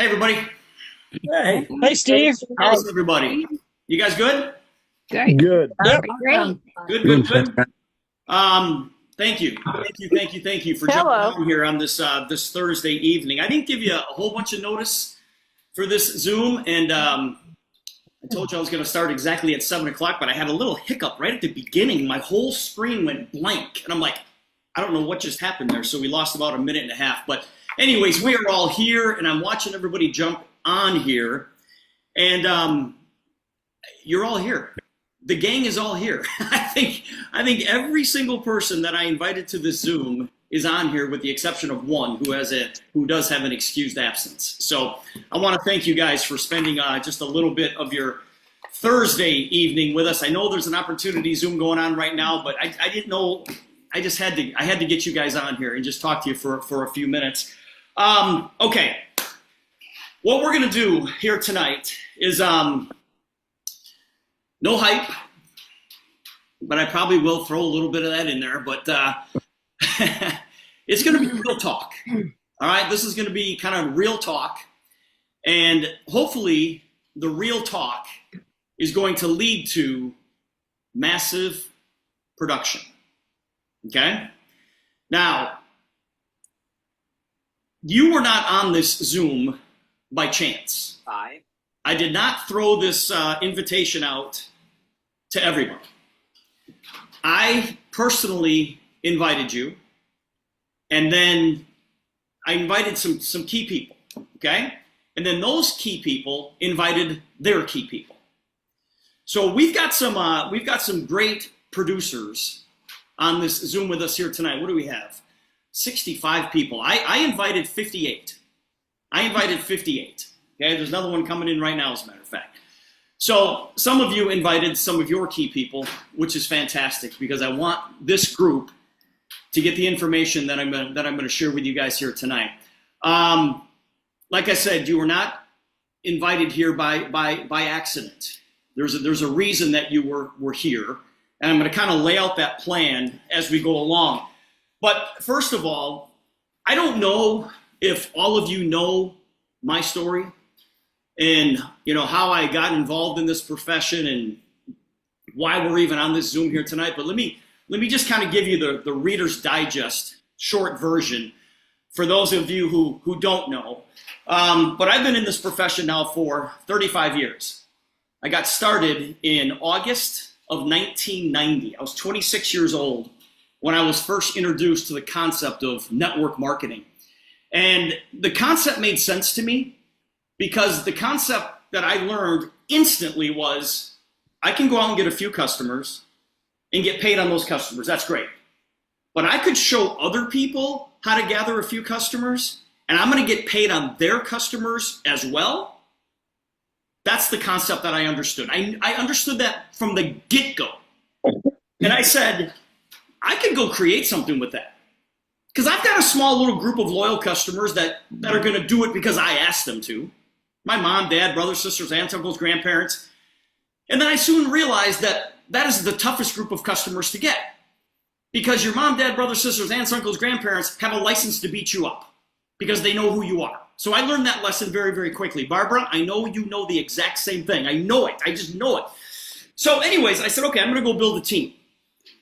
Hey, everybody. Hey, Hey, Steve. How's everybody? You guys good? Good. good. Yep. Great. Good, good, good. Thank you. Thank you for jumping Hello. on here on this Thursday evening. I didn't give you a whole bunch of notice for this Zoom, and I told you I was going to start exactly at 7 o'clock, but I had a little hiccup right at the beginning. My whole screen went blank, and I'm like, I don't know what just happened there, so we lost about a minute and a half. But anyways, we are all here, and I'm watching everybody jump on here, and you're all here. The gang is all here. I think every single person that I invited to this Zoom is on here, with the exception of one who does have an excused absence. So I want to thank you guys for spending just a little bit of your Thursday evening with us. I know there's an opportunity Zoom going on right now, but I didn't know. I had to get you guys on here and just talk to you for a few minutes. Okay, what we're gonna do here tonight is no hype, but I probably will throw a little bit of that in there. But it's gonna be real talk. All right, this is gonna be kind of real talk, and hopefully the real talk is going to lead to massive production. Okay? Now, you were not on this Zoom by chance. I did not throw this invitation out to everyone. I personally invited you, and then I invited some key people, okay? And then those key people invited their key people. So we've got some great producers on this Zoom with us here tonight. What do we have? 65 people. I invited 58. Okay, there's another one coming in right now, as a matter of fact. So some of you invited some of your key people, which is fantastic, because I want this group to get the information that I'm going to share with you guys here tonight. Like I said, you were not invited here by accident. There's a reason that you were here. And I'm going to kind of lay out that plan as we go along. But first of all, I don't know if all of you know my story and how I got involved in this profession and why we're even on this Zoom here tonight. But let me just kind of give you the Reader's Digest short version for those of you who don't know. But I've been in this profession now for 35 years. I got started in August of 1990. I was 26 years old when I was first introduced to the concept of network marketing. And the concept made sense to me because the concept that I learned instantly was I can go out and get a few customers and get paid on those customers. That's great. But I could show other people how to gather a few customers, and I'm going to get paid on their customers as well. That's the concept that I understood. I understood that from the get-go. And I said, I could go create something with that. Because I've got a small little group of loyal customers that are going to do it because I asked them to. My mom, dad, brothers, sisters, aunts, uncles, grandparents. And then I soon realized that is the toughest group of customers to get. Because your mom, dad, brothers, sisters, aunts, uncles, grandparents have a license to beat you up. Because they know who you are. So I learned that lesson very, very quickly. Barbara, I know you know the exact same thing. I know it. I just know it. So anyways, I said, okay, I'm going to go build a team.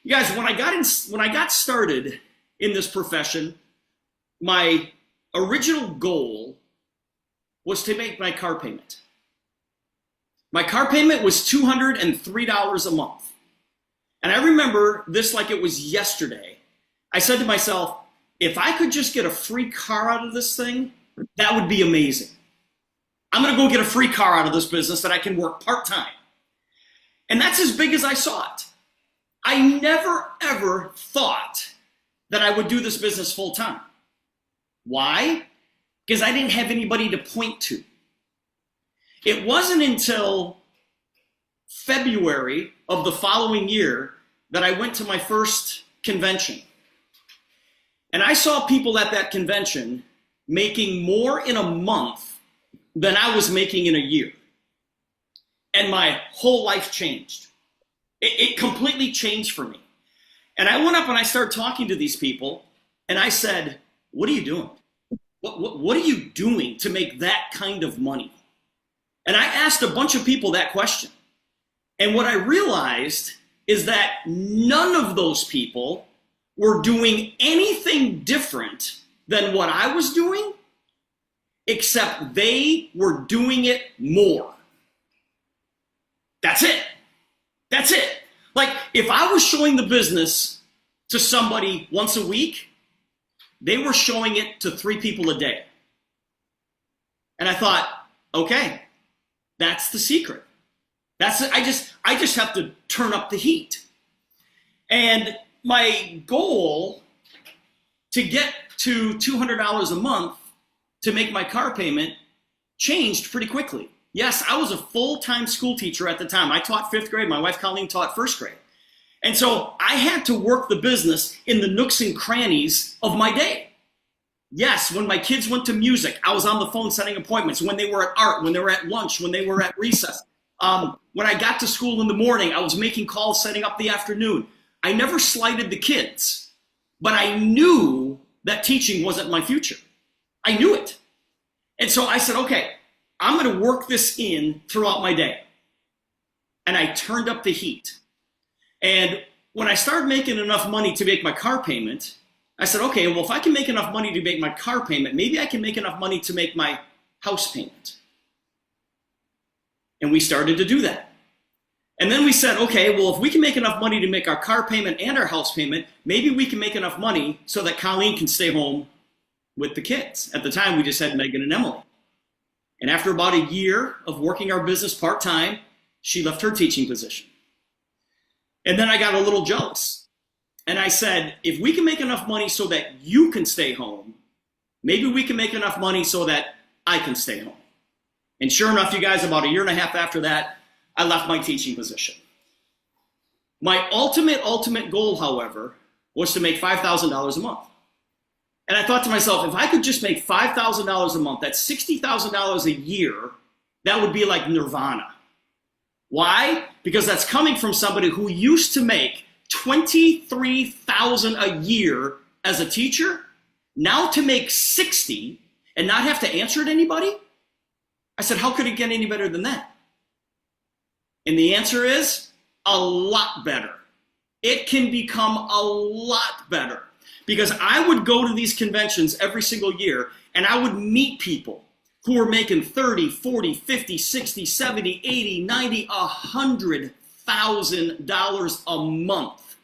You guys, when I got started in this profession, my original goal was to make my car payment. My car payment was $203 a month. And I remember this like it was yesterday. I said to myself, if I could just get a free car out of this thing, that would be amazing. I'm going to go get a free car out of this business that I can work part-time. And that's as big as I saw it. I never, ever thought that I would do this business full-time. Why? Because I didn't have anybody to point to. It wasn't until February of the following year that I went to my first convention. And I saw people at that convention making more in a month than I was making in a year. And my whole life changed. It completely changed for me. And I went up and I started talking to these people, and I said, what are you doing? What are you doing to make that kind of money? And I asked a bunch of people that question. And what I realized is that none of those people were doing anything different than what I was doing, except they were doing it more. That's it. That's it. Like, if I was showing the business to somebody once a week, they were showing it to 3 people a day. And I thought, okay, that's the secret. That's it. I just have to turn up the heat. And my goal to get to $200 a month to make my car payment changed pretty quickly. Yes, I was a full-time school teacher at the time. I taught 5th grade. My wife Colleen taught 1st grade. And so I had to work the business in the nooks and crannies of my day. Yes, when my kids went to music, I was on the phone setting appointments. When they were at art, when they were at lunch, when they were at recess. When I got to school in the morning, I was making calls, setting up the afternoon. I never slighted the kids, but I knew that teaching wasn't my future. I knew it. And so I said, okay, I'm going to work this in throughout my day. And I turned up the heat. And when I started making enough money to make my car payment, I said, okay, well, if I can make enough money to make my car payment, maybe I can make enough money to make my house payment. And we started to do that. And then we said, okay, well, if we can make enough money to make our car payment and our house payment, maybe we can make enough money so that Colleen can stay home with the kids. At the time, we just had Megan and Emily. And after about a year of working our business part-time, she left her teaching position. And then I got a little jealous. And I said, if we can make enough money so that you can stay home, maybe we can make enough money so that I can stay home. And sure enough, you guys, about a year and a half after that, I left my teaching position. My ultimate goal, however, was to make $5,000 a month. And I thought to myself, if I could just make $5,000 a month, that's $60,000 a year, that would be like nirvana. Why? Because that's coming from somebody who used to make $23,000 a year as a teacher, now to make $60,000 and not have to answer to anybody. I said, how could it get any better than that? And the answer is a lot better. It can become a lot better. Because I would go to these conventions every single year and I would meet people who were making $30,000, $40,000, $50,000, $60,000, $70,000, $80,000, $90,000, $100,000 a month.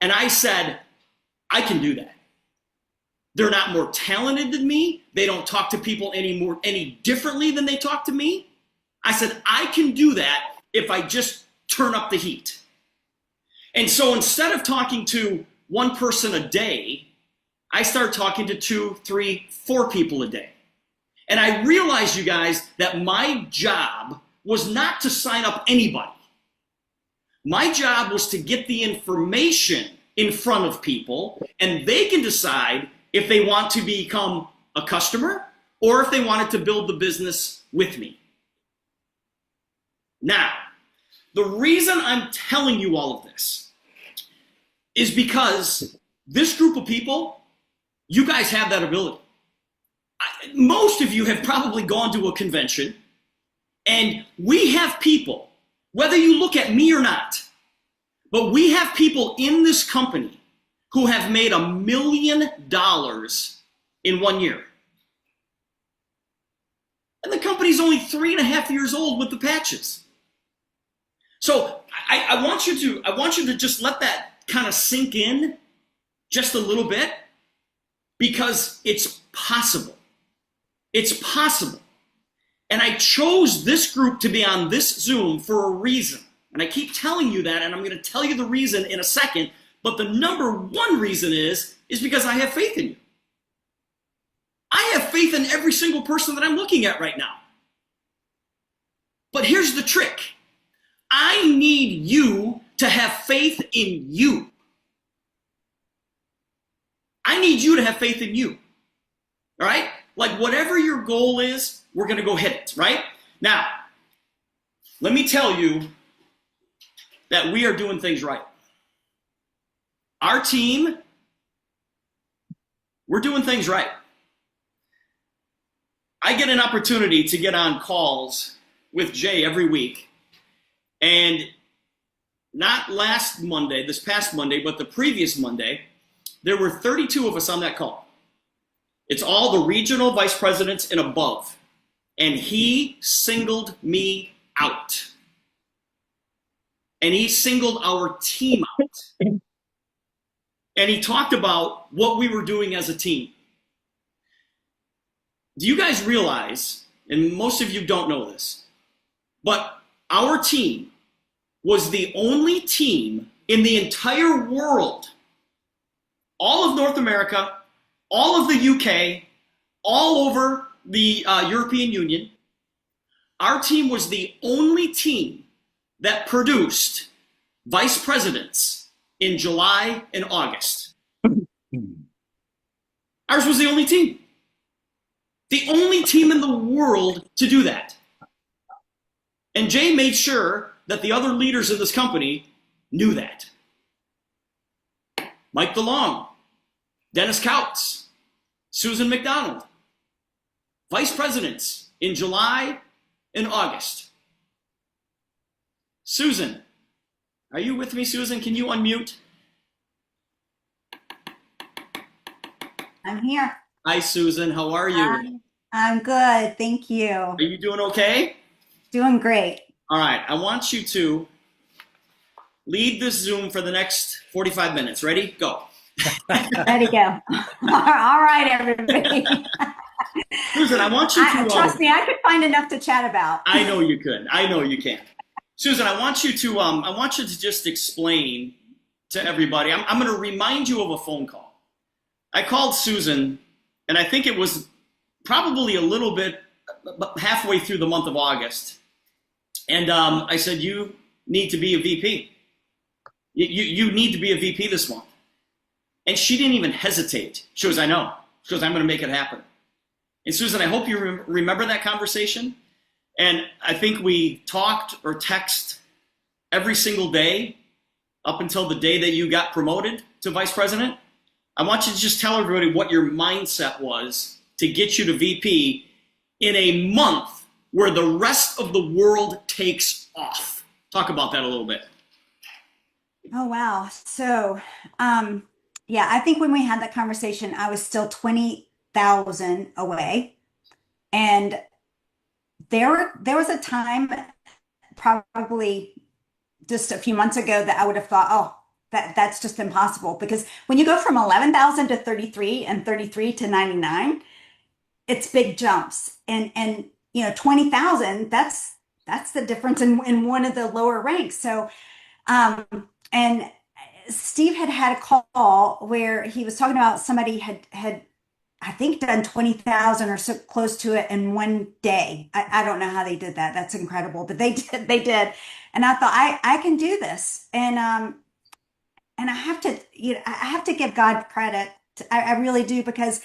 And I said, I can do that. They're not more talented than me. They don't talk to people any differently than they talk to me. I said, I can do that if I just turn up the heat. And so instead of talking to one person a day, I started talking to 2, 3, 4 people a day. And I realized, you guys, that my job was not to sign up anybody. My job was to get the information in front of people, and they can decide if they want to become a customer or if they wanted to build the business with me. Now, the reason I'm telling you all of this is because this group of people, you guys have that ability. Most of you have probably gone to a convention, and we have people, whether you look at me or not, but we have people in this company who have made $1 million in 1 year. And the company's only 3.5 years old with the patches. So I want you to just let that kind of sink in just a little bit, because it's possible. It's possible. And I chose this group to be on this Zoom for a reason. And I keep telling you that, and I'm going to tell you the reason in a second. But the number one reason is because I have faith in you. I have faith in every single person that I'm looking at right now. But here's the trick. I need you to have faith in you. I need you to have faith in you. All right? Like, whatever your goal is, we're going to go hit it, right? Now, let me tell you that we are doing things right. Our team, we're doing things right. I get an opportunity to get on calls with Jay every week. And not last Monday, this past Monday, but the previous Monday, there were 32 of us on that call. It's all the regional vice presidents and above. And he singled me out. And he singled our team out. And he talked about what we were doing as a team. Do you guys realize, and most of you don't know this, but our team was the only team in the entire world, all of North America, all of the UK, all over the European Union. Our team was the only team that produced vice presidents in July and August. Ours was the only team. The only team in the world to do that. And Jay made sure that the other leaders in this company knew that. Mike DeLong, Dennis Kautz, Susan McDonald, vice presidents in July and August. Susan, are you with me, Susan? Can you unmute? I'm here. Hi, Susan. How are you? I'm good. Thank you. Are you doing okay? Doing great. All right. I want you to lead this Zoom for the next 45 minutes. Ready? Go. Ready to go. All right, everybody. Susan, I want you to... trust me, I could find enough to chat about. I know you could. I know you can. Susan, I want you to just explain to everybody. I'm going to remind you of a phone call. I called Susan, and I think it was probably a little bit halfway through the month of August. And I said, you need to be a VP. You need to be a VP this month. And she didn't even hesitate. She goes, I know. She goes, I'm going to make it happen. And Susan, I hope you remember that conversation. And I think we talked or text every single day up until the day that you got promoted to vice president. I want you to just tell everybody what your mindset was to get you to VP in a month where the rest of the world takes off. Talk about that a little bit. Oh, wow. So, yeah, I think when we had that conversation, I was still 20,000 away. And there was a time probably just a few months ago that I would have thought, oh, that's just impossible. Because when you go from 11,000 to 33 and 33 to 99, it's big jumps. And 20,000, that's the difference in one of the lower ranks. So, and Steve had a call where he was talking about somebody had I think done 20,000 or so close to it in one day. I don't know how they did that. That's incredible, but they did. And I thought I can do this. And I have to, I have to give God credit. I really do, because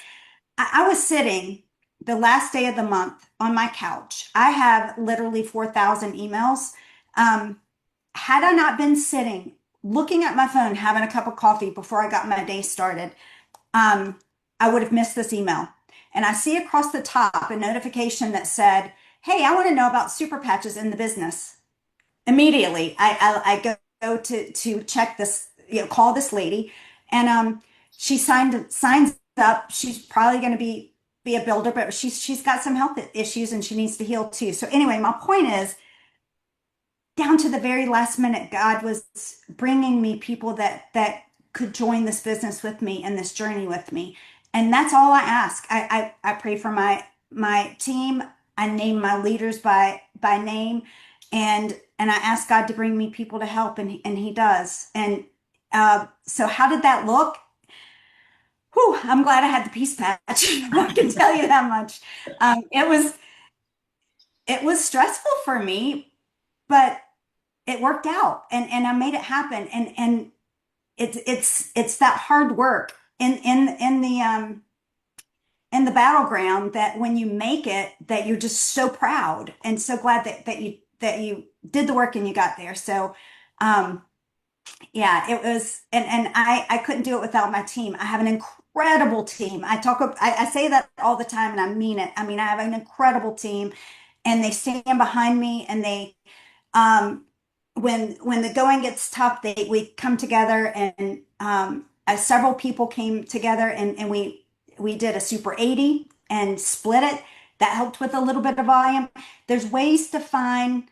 I was sitting the last day of the month on my couch. I have literally 4,000 emails. Had I not been sitting, looking at my phone, having a cup of coffee before I got my day started, I would have missed this email. And I see across the top a notification that said, hey, I want to know about super patches in the business. Immediately, I go to check this, call this lady, and she signs up. She's probably going to be a builder, but she's got some health issues and she needs to heal too. So anyway, my point is, down to the very last minute, God was bringing me people that could join this business with me and this journey with me. And that's all I ask. I pray for my team. I name my leaders by name, and I ask God to bring me people to help, and he does. And so how did that look? Whew, I'm glad I had the peace patch. I can tell you that much. It was stressful for me, but it worked out, and I made it happen. And it's that hard work in the battleground that when you make it, that you're just so proud and so glad that you did the work and you got there. So yeah, it was, and I couldn't do it without my team. I have an incredible team. I say that all the time and I mean it. I mean, I have an incredible team and they stand behind me and um, when the going gets tough, we come together and as several people came together and we did a Super 80 and split it. That helped with a little bit of volume. There's ways to find,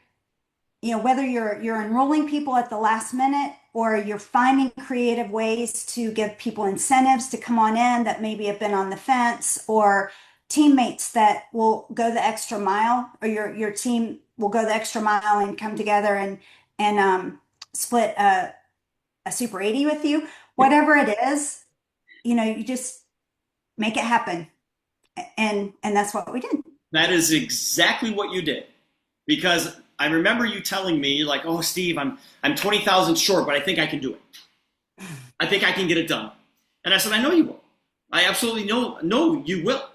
whether you're enrolling people at the last minute or you're finding creative ways to give people incentives to come on in that maybe have been on the fence, or teammates that will go the extra mile, or your team will go the extra mile and come together and split a Super 80 with you. Whatever it is, you just make it happen. And that's what we did. That is exactly what you did. Because I remember you telling me, like, oh, Steve, I'm 20,000 short, but I think I can do it. I think I can get it done. And I said, I know you will. I absolutely know you will.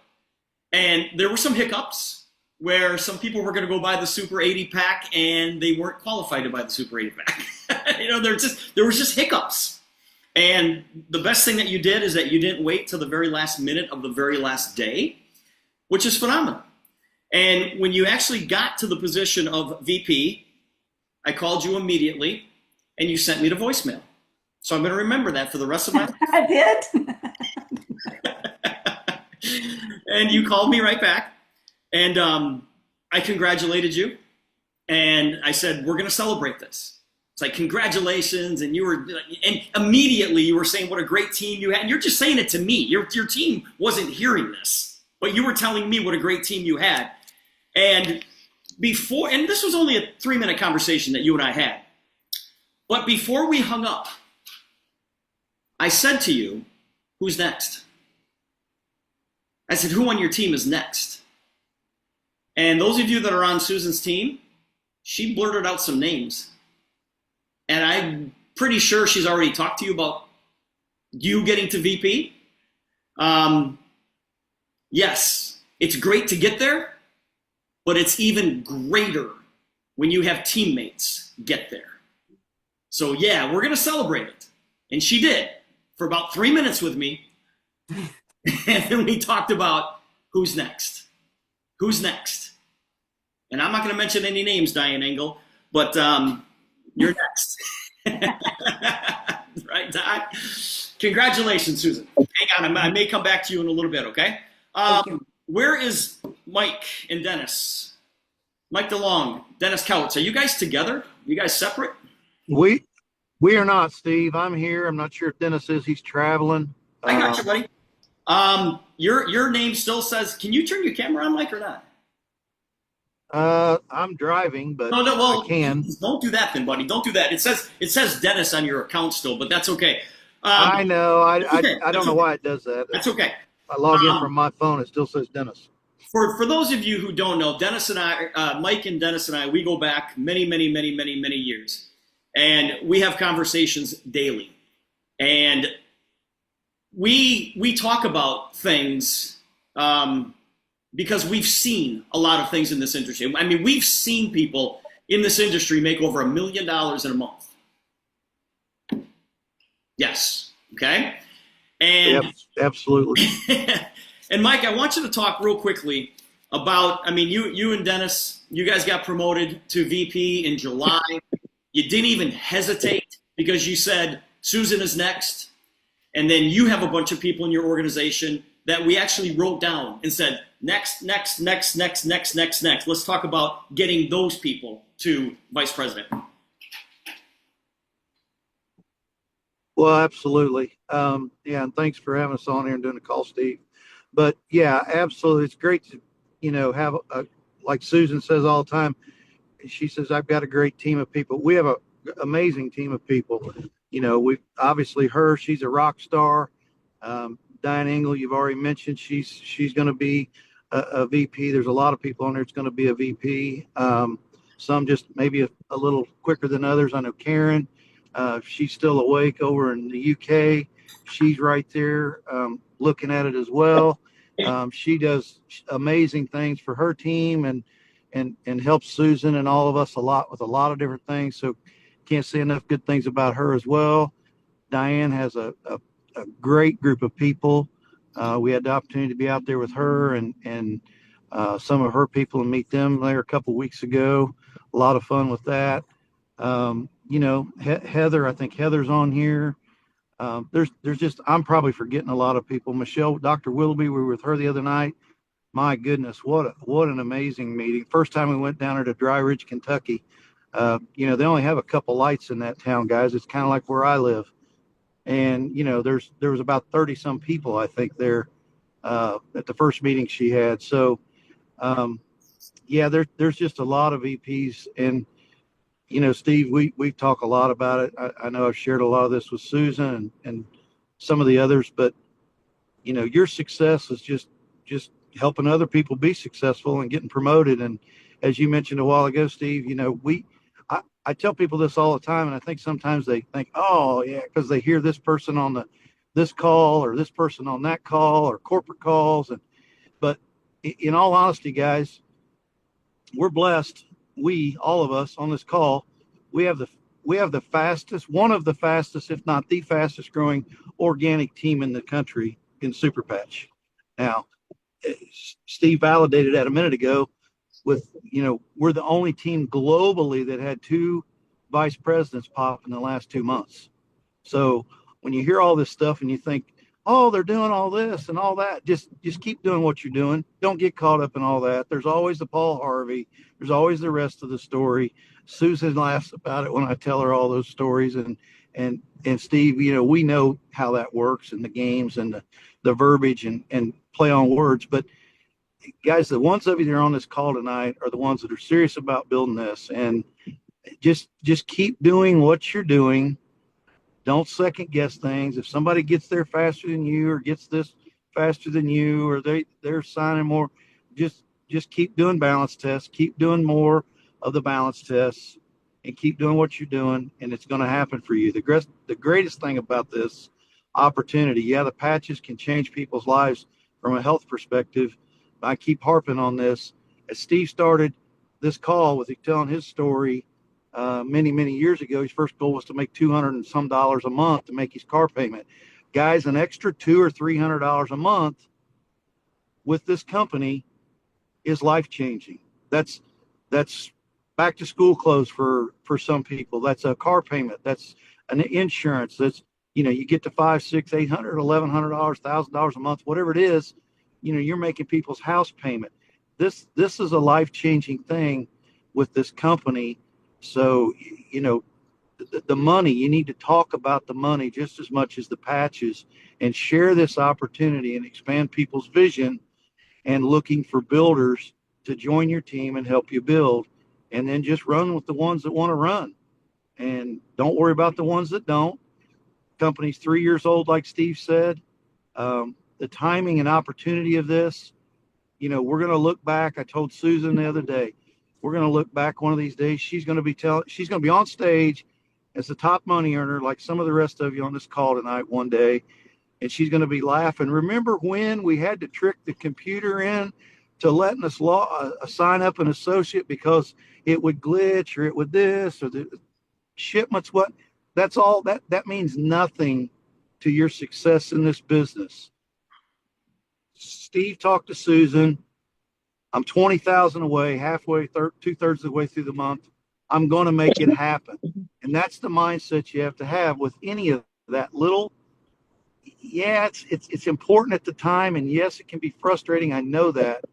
And there were some hiccups where some people were going to go buy the Super 80 pack and they weren't qualified to buy the Super 80 pack. There was just hiccups. And the best thing that you did is that you didn't wait till the very last minute of the very last day, which is phenomenal. And when you actually got to the position of VP, I called you immediately and you sent me the voicemail. So I'm going to remember that for the rest of my life. I did. And you called me right back and I congratulated you. And I said, we're going to celebrate this. It's like, congratulations. And and immediately you were saying what a great team you had. And you're just saying it to me. Your team wasn't hearing this, but you were telling me what a great team you had. And this was only a 3-minute conversation that you and I had. But before we hung up, I said to you, who's next? I said, who on your team is next? And those of you that are on Susan's team, she blurted out some names. And I'm pretty sure she's already talked to you about you getting to VP. Yes, it's great to get there, but it's even greater when you have teammates get there. So yeah, we're going to celebrate it. And she did for about 3 minutes with me. And then we talked about who's next. Who's next? And I'm not going to mention any names, Diane Engel, but you're next. Right, Di? Congratulations, Susan. Hang on, I may come back to you in a little bit, okay? Where is Mike and Dennis? Mike DeLong, Dennis Couch. Are you guys together? You guys separate? We are not, Steve. I'm here. I'm not sure if Dennis is. He's traveling. I got you, buddy. Your name still says. Can you turn your camera on, Mike, or not? I'm driving, but no, well, I can. Don't do that, then, buddy. Don't do that. It says Dennis on your account still, but that's okay. I know. I don't know okay. why it does that. That's okay. I log in from my phone. It still says Dennis. For those of you who don't know, Dennis and I, Mike and Dennis and I, we go back many years, and we have conversations daily, and we talk about things because we've seen a lot of things in this industry. I mean, we've seen people in this industry make over $1 million in a month. Yes. Okay. And yep, absolutely. And Mike, I want you to talk real quickly about, I mean, you and Dennis, you guys got promoted to VP in July. You didn't even hesitate because you said Susan is next. And then you have a bunch of people in your organization that we actually wrote down and said, next. Let's talk about getting those people to vice president. Well, absolutely. Yeah, and thanks for having us on here and doing the call, Steve. But yeah, absolutely. It's great to, have like Susan says all the time. She says, I've got a great team of people. We have an amazing team of people. We obviously she's a rock star. Diane Engel, you've already mentioned she's going to be a VP. There's a lot of people on there that's going to be a VP. Some just maybe a little quicker than others. I know Karen, she's still awake over in the UK. She's right there looking at it as well. She does amazing things for her team and helps Susan and all of us a lot with a lot of different things. So can't say enough good things about her as well. Diane has a great group of people. We had the opportunity to be out there with her and some of her people and meet them there a couple weeks ago. A lot of fun with that. Heather, I think Heather's on here. There's just, I'm probably forgetting a lot of people. Michelle, Dr. Willoughby, we were with her the other night. My goodness, what an amazing meeting. First time we went down there to Dry Ridge, Kentucky. They only have a couple lights in that town, guys. It's kind of like where I live. And, there was about 30 some people, I think, there at the first meeting she had. So, there's just a lot of EPs. And, Steve, we've talked a lot about it. I know I've shared a lot of this with Susan and some of the others, but, your success is just helping other people be successful and getting promoted. And as you mentioned a while ago, Steve, I tell people this all the time, and I think sometimes they think, oh yeah, because they hear this person on this call or this person on that call or corporate calls. But in all honesty, guys, we're blessed. All of us on this call, we have the fastest, one of the fastest, if not the fastest growing organic team in the country in Super Patch. Now, Steve validated that a minute ago with, we're the only team globally that had 2 vice presidents pop in the last 2 months. So when you hear all this stuff and you think, oh, they're doing all this and all that, just keep doing what you're doing. Don't get caught up in all that. There's always the Paul Harvey. There's always the rest of the story. Susan laughs about it when I tell her all those stories. And Steve, we know how that works and the games and the verbiage and play on words. But guys, the ones of you that are on this call tonight are the ones that are serious about building this. And just keep doing what you're doing. Don't second guess things. If somebody gets there faster than you or gets this faster than you or they're signing more, just keep doing balance tests. Keep doing more of the balance tests and keep doing what you're doing, and it's going to happen for you. The greatest thing about this opportunity, the patches can change people's lives from a health perspective. I keep harping on this. As Steve started this call with telling his story many years ago, his first goal was to make $200 and some a month to make his car payment. Guys, an extra $200 or $300 a month with this company is life changing. That's back to school clothes for some people. That's a car payment. That's an insurance. That's you get to $500, $600, $800, $1,100, $1,000 a month, whatever it is. You're making people's house payment. This is a life changing thing with this company. So the money, you need to talk about the money just as much as the patches and share this opportunity and expand people's vision and looking for builders to join your team and help you build, and then just run with the ones that want to run and don't worry about the ones that don't. Company's 3 years old, like Steve said. The timing and opportunity of this, we're going to look back. I told Susan the other day, we're going to look back one of these days. She's going to be on stage as the top money earner, like some of the rest of you on this call tonight one day. And she's going to be laughing. Remember when we had to trick the computer in to letting us sign up an associate because it would glitch or it would this or the shipments? What? That's all that means nothing to your success in this business. Steve talked to Susan. I'm 20,000 away, halfway, 2/3 of the way through the month. I'm going to make it happen. And that's the mindset you have to have with any of that little. Yeah, it's important at the time. And yes, it can be frustrating. I know that,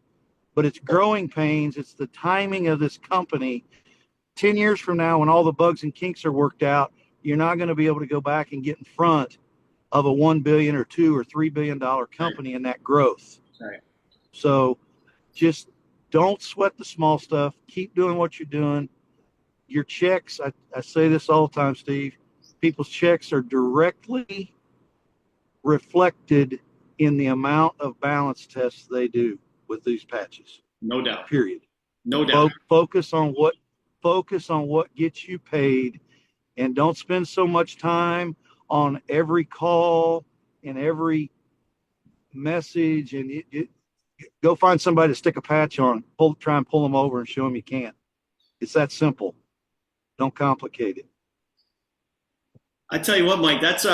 but it's growing pains. It's the timing of this company. 10 years from now, when all the bugs and kinks are worked out, you're not going to be able to go back and get in front of a $1 billion or $2 or $3 billion company in that growth. Right. So just don't sweat the small stuff. Keep doing what you're doing. Your checks, I say this all the time, Steve, people's checks are directly reflected in the amount of balance tests they do with these patches. No doubt. Period. No doubt. Focus on what gets you paid, and don't spend so much time on every call and every message and go find somebody to stick a patch on, try and pull them over and show them you can't. It's that simple. Don't complicate it. I tell you what, Mike, that's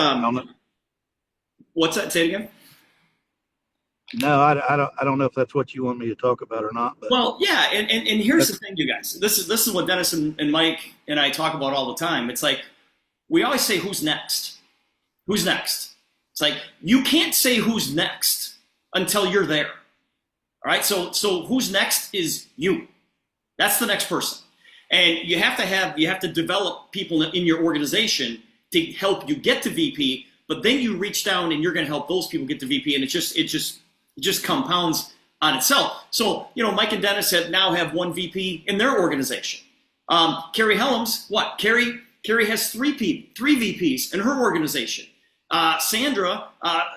what's that? Say it again. No, I don't know if that's what you want me to talk about or not, but Well, yeah, and here's the thing, you guys. This is what Dennis and Mike and I talk about all the time. It's like we always say, "Who's next? Who's next?" It's like you can't say who's next until you're there. All right. So who's next is you. That's the next person, and you have to develop people in your organization to help you get to VP. But then you reach down and you're going to help those people get to VP, and it just compounds on itself. So, Mike and Dennis now have one VP in their organization. Carrie Helms, what? Carrie has three VPs in her organization. Sandra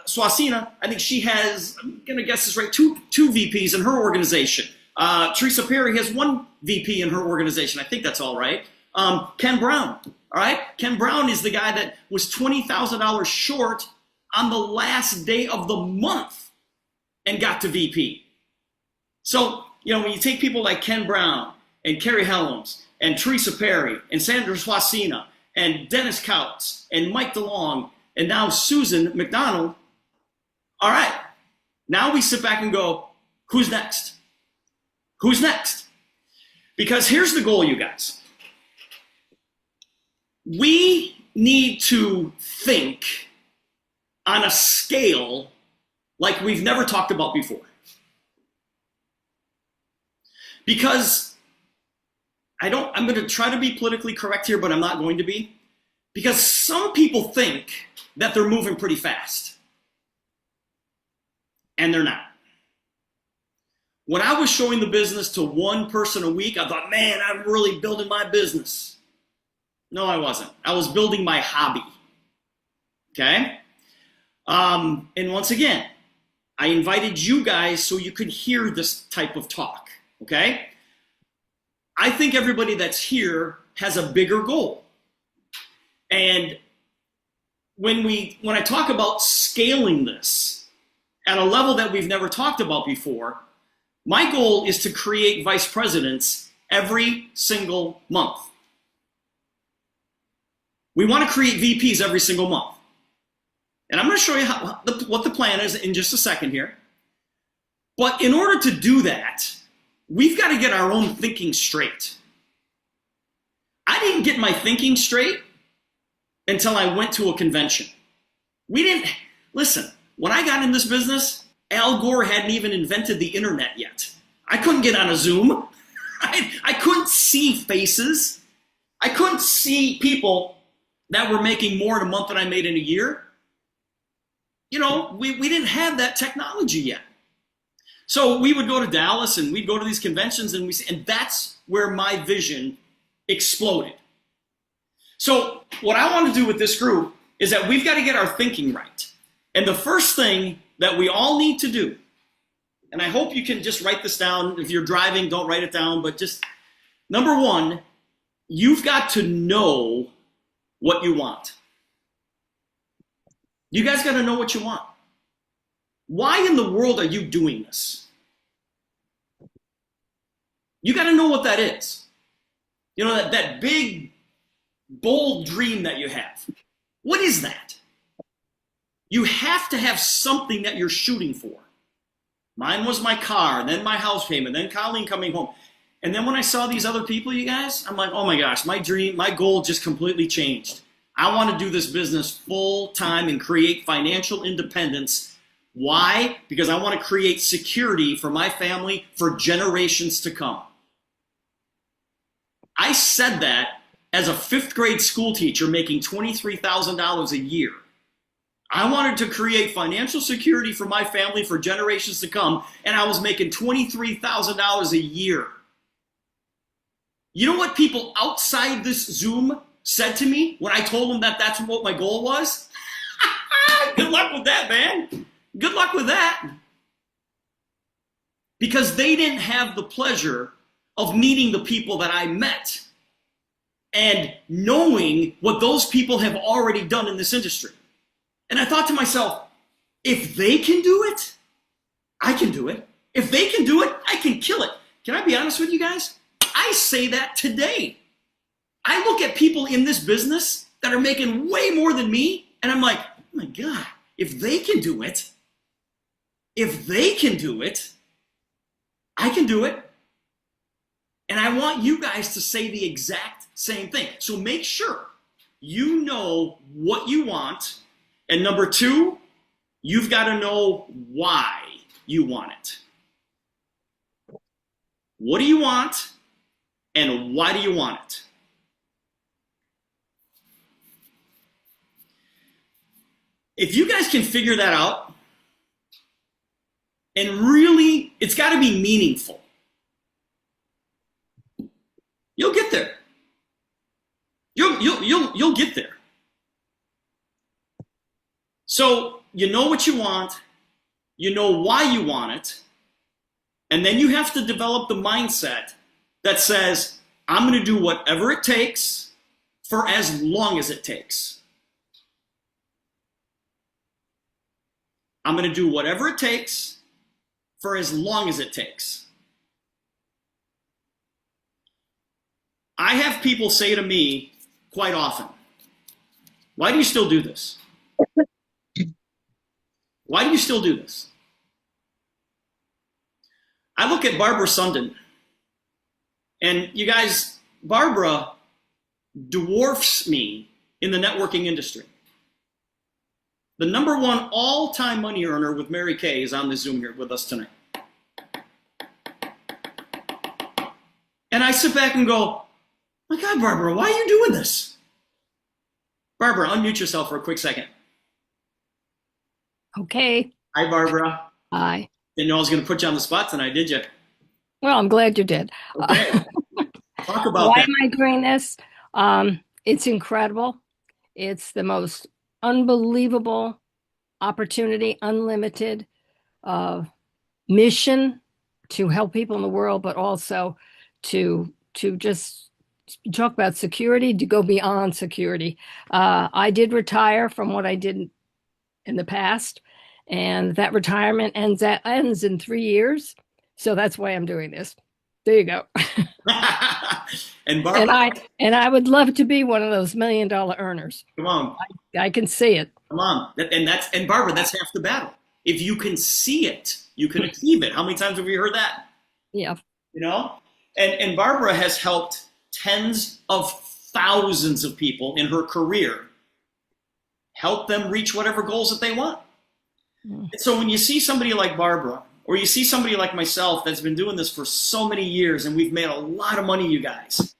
Swasina, I think she has, I'm going to guess this right, two VPs in her organization. Teresa Perry has one VP in her organization. I think that's all right. Ken Brown, all right? Ken Brown is the guy that was $20,000 short on the last day of the month and got to VP. So, when you take people like Ken Brown and Carrie Helms and Teresa Perry and Sandra Swasina and Dennis Kautz and Mike DeLong and now Susan McDonald, all right, now we sit back and go, who's next? Who's next? Because here's the goal, you guys. We need to think on a scale like we've never talked about before. Because I'm going to try to be politically correct here, but I'm not going to be. Because some people think that they're moving pretty fast. And they're not. When I was showing the business to one person a week, I thought, man, I'm really building my business. No, I wasn't. I was building my hobby. Okay? And once again, I invited you guys so you could hear this type of talk. Okay? I think everybody that's here has a bigger goal. And when I talk about scaling this at a level that we've never talked about before, my goal is to create vice presidents every single month. We want to create VPs every single month. And I'm going to show you what the plan is in just a second here. But in order to do that, we've got to get our own thinking straight. I didn't get my thinking straight until I went to a convention. Listen, when I got in this business, Al Gore hadn't even invented the internet yet. I couldn't get on a Zoom. I couldn't see faces. I couldn't see people that were making more in a month than I made in a year. We didn't have that technology yet. So we would go to Dallas and we'd go to these conventions and that's where my vision exploded. So what I want to do with this group is that we've got to get our thinking right. And the first thing that we all need to do, and I hope you can just write this down. If you're driving, don't write it down, but just number one, you've got to know what you want. You guys got to know what you want. Why in the world are you doing this? You got to know what that is. That big, bold dream that you have. What is that? You have to have something that you're shooting for. Mine was my car, then my house payment, then Colleen coming home. And then when I saw these other people, you guys, I'm like, oh my gosh, my dream, my goal just completely changed. I want to do this business full time and create financial independence. Why? Because I want to create security for my family for generations to come. I said that as a 5th grade school teacher making $23,000 a year. I wanted to create financial security for my family for generations to come, and I was making $23,000 a year. You know what people outside this Zoom said to me when I told them that that's what my goal was? Good luck with that, man. Good luck with that. Because they didn't have the pleasure of meeting the people that I met and knowing what those people have already done in this industry. And I thought to myself, if they can do it, I can do it. If they can do it, I can kill it. Can I be honest with you guys? I say that today. I look at people in this business that are making way more than me, and I'm like, oh my God, if they can do it, if they can do it, I can do it. And I want you guys to say the exact same thing. So make sure you know what you want. And number two, you've got to know why you want it. What do you want? And why do you want it? If you guys can figure that out, and really, it's got to be meaningful, you'll get there. You'll get there. So you know what you want, you know why you want it, and then you have to develop the mindset that says, I'm going to do whatever it takes for as long as it takes. I'm going to do whatever it takes for as long as it takes. I have people say to me quite often, why do you still do this? Why do you still do this? I look at Barbara Sundin, and you guys, Barbara dwarfs me in the networking industry. The number one all-time money earner with Mary Kay is on the Zoom here with us tonight. And I sit back and go, my God, Barbara, why are you doing this? Barbara, unmute yourself for a quick second. Okay. Hi, Barbara. Hi. Didn't know I was going to put you on the spot tonight, did you? Well, I'm glad you did. Okay. Talk about Why that. am I doing this? It's incredible. It's the most unbelievable opportunity, unlimited mission to help people in the world, but also to just talk about security, to go beyond security. I did retire from what I did in the past, and that retirement ends in 3 years. So that's why I'm doing this. There you go. And Barbara, and I would love to be one of those $1 million earners. come on. I can see it. Come on. And Barbara, that's half the battle. If you can see it, you can achieve it. How many times have you heard that? Yeah. You know? And Barbara has helped tens of thousands of people in her career, help them reach whatever goals that they want. And so when you see somebody like Barbara, or you see somebody like myself that's been doing this for so many years and we've made a lot of money, you guys,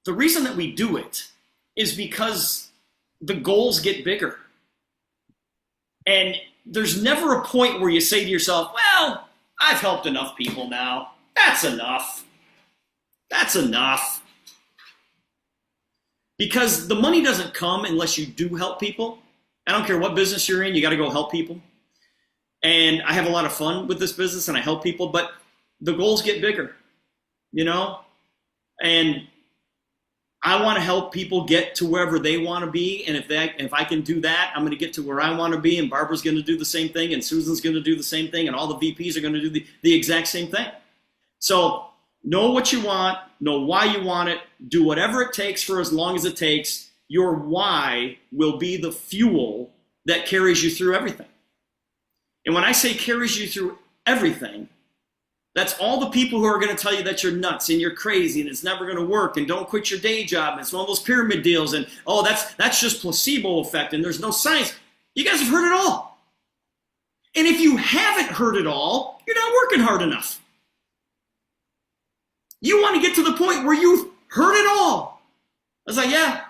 the reason that we do it is because the goals get bigger. And there's never a point where you say to yourself, well, I've helped enough people now. That's enough. That's enough. Because the money doesn't come unless you do help people. I don't care what business you're in, you got to go help people. And I have a lot of fun with this business and I help people, but the goals get bigger, you know? And I want to help people get to wherever they want to be. And if I can do that, I'm going to get to where I want to be. And Barbara's going to do the same thing. And Susan's going to do the same thing. And all the VPs are going to do the exact same thing. So know what you want, know why you want it, do whatever it takes for as long as it takes. Your why will be the fuel that carries you through everything. And when I say carries you through everything, that's all the people who are going to tell you that you're nuts and you're crazy and it's never going to work and don't quit your day job and it's one of those pyramid deals and, oh, that's just placebo effect and there's no science. You guys have heard it all. And if you haven't heard it all, you're not working hard enough. You want to get to the point where you've heard it all. I was like, yeah,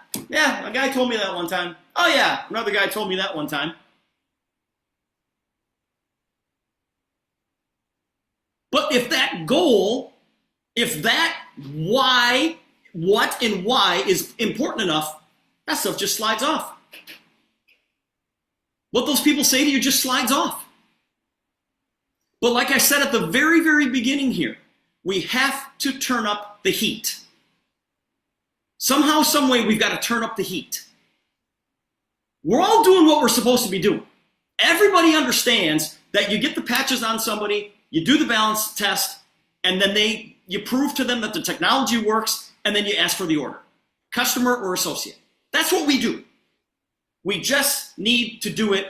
a guy told me that one time. Oh yeah, another guy told me that one time. But if that goal, if that why, what and why is important enough, that stuff just slides off. What those people say to you just slides off. But like I said at the very, very beginning here, we have to turn up the heat. Somehow, some way, we've got to turn up the heat. We're all doing what we're supposed to be doing. Everybody understands that you get the patches on somebody, you do the balance test, and then you prove to them that the technology works, and then you ask for the order. Customer or associate. That's what we do. We just need to do it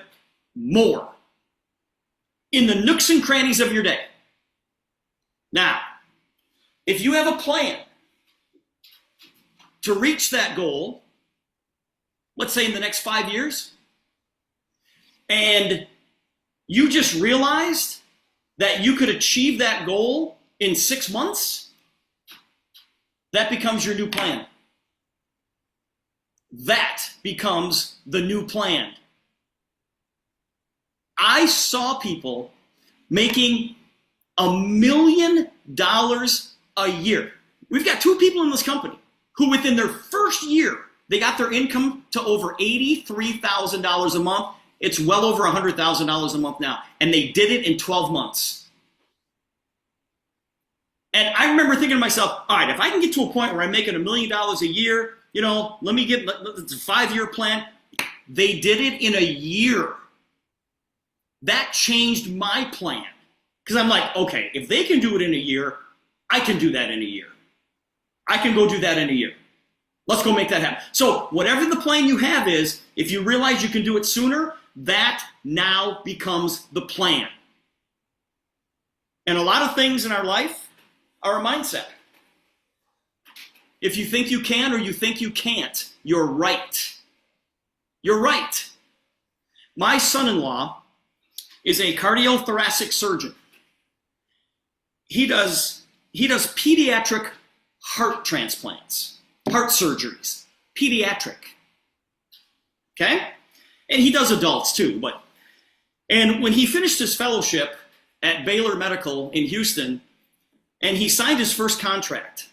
more. in the nooks and crannies of your day. Now, if you have a plan to reach that goal, let's say in the next 5 years, and you just realized that you could achieve that goal in 6 months, that becomes your new plan. That becomes the new plan. I saw people making $1 million a year. We've got 2 people in this company who within their first year, they got their income to over $83,000 a month. It's well over $100,000 a month now. And they did it in 12 months. And I remember thinking to myself, all right, if I can get to a point where I'm making $1 million a year, you know, it's a 5-year plan. They did it in a year. That changed my plan. Because I'm like, okay, if they can do it in a year, I can do that in a year. I can go do that in a year. Let's go make that happen. So whatever the plan you have is, if you realize you can do it sooner, that now becomes the plan. And a lot of things in our life are a mindset. If you think you can or you think you can't, you're right. You're right. My son-in-law is a cardiothoracic surgeon. He does pediatric heart transplants, heart surgeries, pediatric. Okay? And he does adults too, and when he finished his fellowship at Baylor Medical in Houston, and he signed his first contract,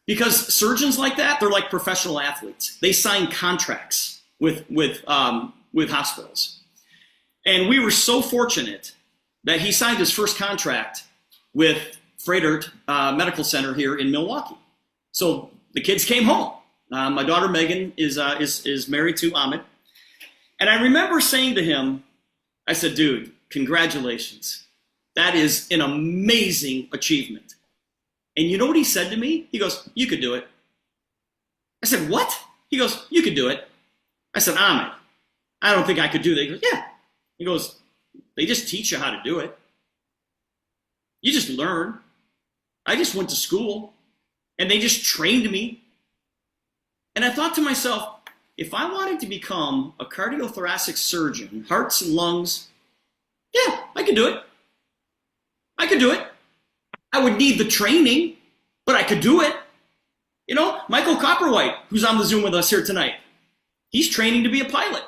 because surgeons like that, they're like professional athletes. They sign contracts with hospitals. And we were so fortunate that he signed his first contract with Froedtert Medical Center here in Milwaukee. So the kids came home. My daughter Megan is married to Ahmed. And I remember saying to him, I said, dude, congratulations. That is an amazing achievement. And you know what he said to me? He goes, you could do it. I said, what? He goes, you could do it. I said, Ahmed, I don't think I could do that. He goes, yeah. He goes, they just teach you how to do it. You just learn. I just went to school and they just trained me. And I thought to myself, if I wanted to become a cardiothoracic surgeon, hearts and lungs, yeah, I could do it. I could do it. I would need the training, but I could do it. You know, Michael Copperwhite, who's on the Zoom with us here tonight, he's training to be a pilot.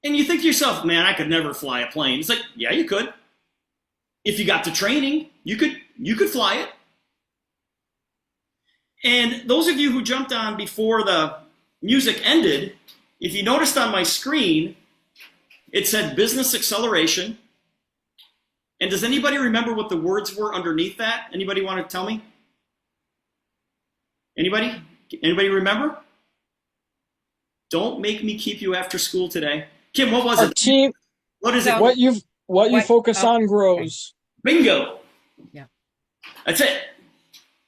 And you think to yourself, man, I could never fly a plane. It's like, yeah, you could. If you got the training, you could fly it. And those of you who jumped on before the music ended, if you noticed on my screen, it said business acceleration. And does anybody remember what the words were underneath that? Anybody want to tell me? Anybody? Anybody remember? Don't make me keep you after school today. Kim, what was Our it? team, What is it? what you focus on grows. Bingo. Yeah. That's it.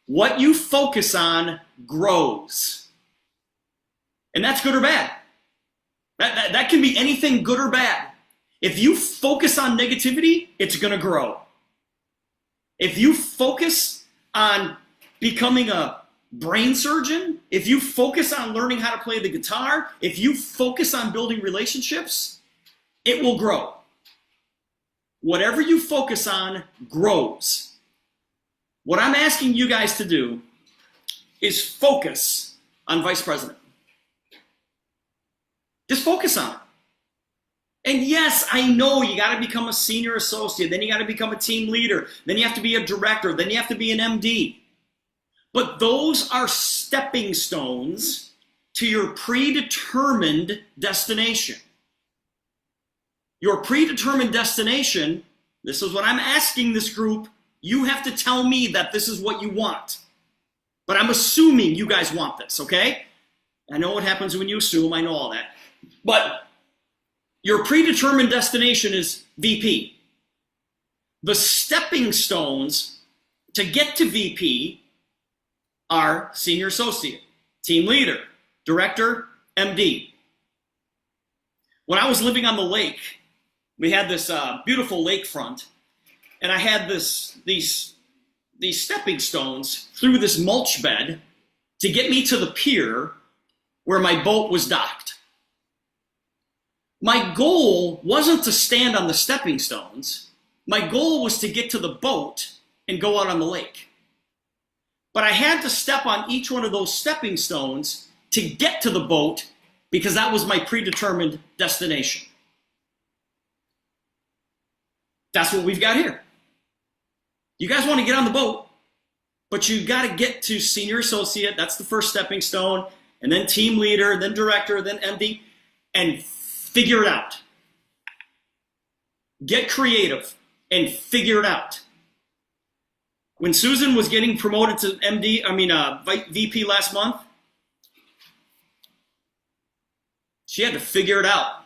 What you focus on grows. And that's good or bad. That can be anything good or bad. If you focus on negativity, it's going to grow. If you focus on becoming a brain surgeon, if you focus on learning how to play the guitar, if you focus on building relationships, it will grow. Whatever you focus on grows. What I'm asking you guys to do is focus on vice president. Just focus on it. And yes, I know you got to become a senior associate, then you got to become a team leader, then you have to be a director, then you have to be an MD. But those are stepping stones to your predetermined destination. Your predetermined destination, this is what I'm asking this group, you have to tell me that this is what you want. But I'm assuming you guys want this, okay? I know what happens when you assume, I know all that. But your predetermined destination is VP. The stepping stones to get to VP are senior associate, team leader, director, MD. When I was living on the lake, We had this beautiful lakefront, and I had these stepping stones through this mulch bed to get me to the pier where my boat was docked. My goal wasn't to stand on the stepping stones. My goal was to get to the boat and go out on the lake. But I had to step on each one of those stepping stones to get to the boat because that was my predetermined destination. That's what we've got here. You guys want to get on the boat, but you got to get to senior associate. That's the first stepping stone, and then team leader, then director, then MD, and figure it out. Get creative and figure it out. When Susan was getting promoted to VP last month, she had to figure it out.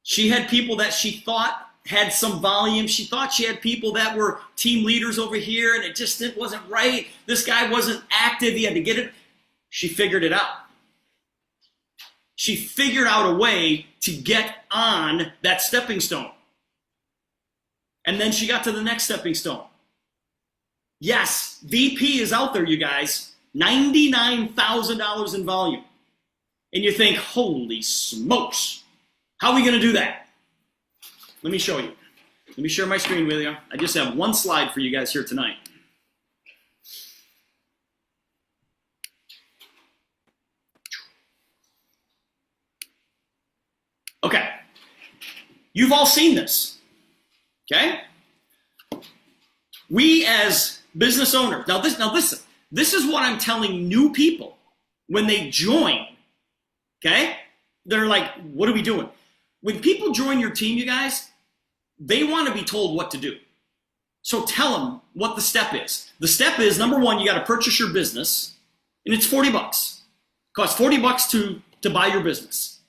She had people that she thought had some volume. She thought she had people that were team leaders over here, and it wasn't right. This guy wasn't active. He had to get it. She figured it out. She figured out a way to get on that stepping stone. And then she got to the next stepping stone. Yes, VP is out there, you guys. $99,000 in volume. And you think, holy smokes, how are we going to do that? Let me show you. Let me share my screen with you. I just have one slide for you guys here tonight. Okay. You've all seen this. Okay? We as business owners, now listen, this is what I'm telling new people when they join. Okay? They're like, what are we doing? When people join your team, you guys, they want to be told what to do. So tell them what the step is. The step is, number one, you got to purchase your business, and it's $40. It costs $40 to buy your business.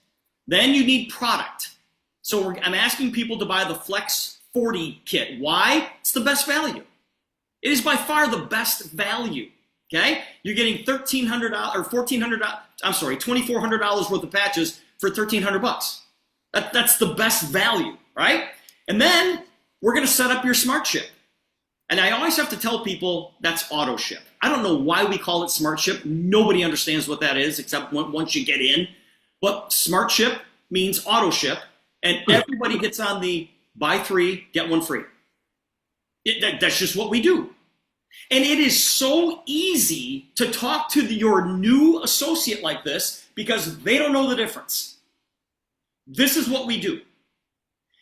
Then you need product. So I'm asking people to buy the Flex 40 kit. Why? It's the best value. It is by far the best value. Okay? You're getting $1,300 or $1,400. I'm sorry, $2,400 worth of patches for $1,300. That's the best value, right? And then we're going to set up your smart ship. And I always have to tell people that's auto ship. I don't know why we call it smart ship. Nobody understands what that is except once you get in. But smart ship means auto ship, and everybody gets on the buy 3, get 1 free. That's just what we do. And it is so easy to talk to your new associate like this because they don't know the difference. This is what we do.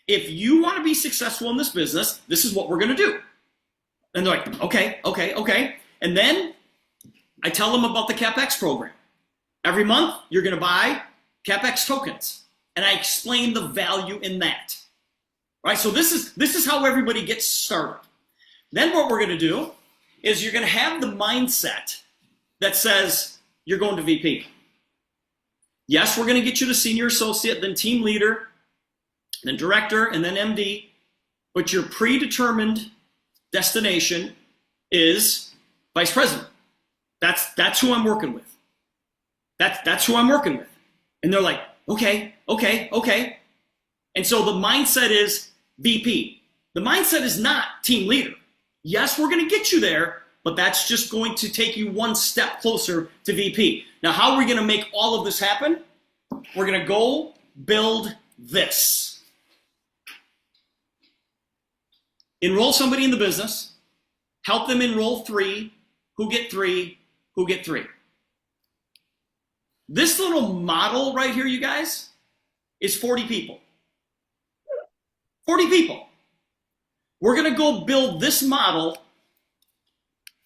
If you want to be successful in this business, this is what we're going to do. And they're like, okay. And then I tell them about the CapEx program. Every month, you're going to buy CapEx tokens. And I explain the value in that. All right, so this is how everybody gets started. Then what we're going to do is you're going to have the mindset that says you're going to VP. Yes, we're going to get you to senior associate, then team leader, then director, and then MD. But your predetermined destination is vice president. That's who I'm working with. That's who I'm working with. And they're like, okay. And so the mindset is VP. The mindset is not team leader. Yes, we're going to get you there, but that's just going to take you one step closer to VP. Now, how are we going to make all of this happen? We're going to go build this. Enroll somebody in the business. Help them enroll 3, who get 3, who get 3. This little model right here, you guys, is 40 people. 40 people. We're going to go build this model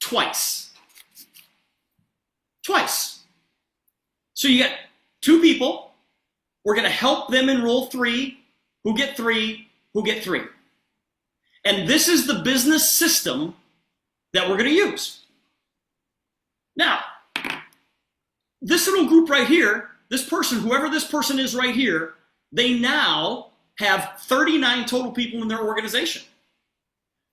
twice. So you got 2 people. We're going to help them enroll 3, who get 3, who get 3. And this is the business system that we're going to use. Now, this little group right here, this person, whoever this person is right here, they now have 39 total people in their organization.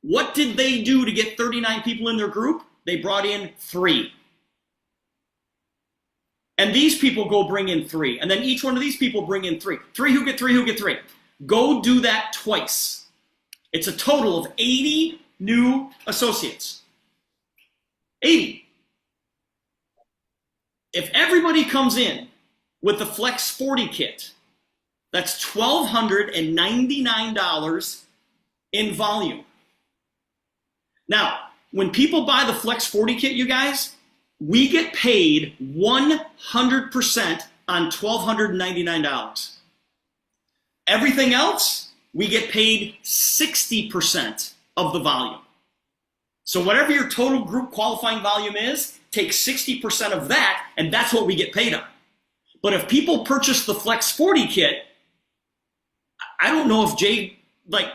What did they do to get 39 people in their group? They brought in 3. And these people go bring in 3. And then each one of these people bring in 3. 3 who get 3, who get 3. Go do that twice. It's a total of 80 new associates. 80. If everybody comes in with the Flex 40 kit, that's $1,299 in volume. Now, when people buy the Flex 40 kit, you guys, we get paid 100% on $1,299. Everything else, we get paid 60% of the volume. So whatever your total group qualifying volume is, take 60% of that, and that's what we get paid on. But if people purchase the Flex 40 kit, I don't know if Jay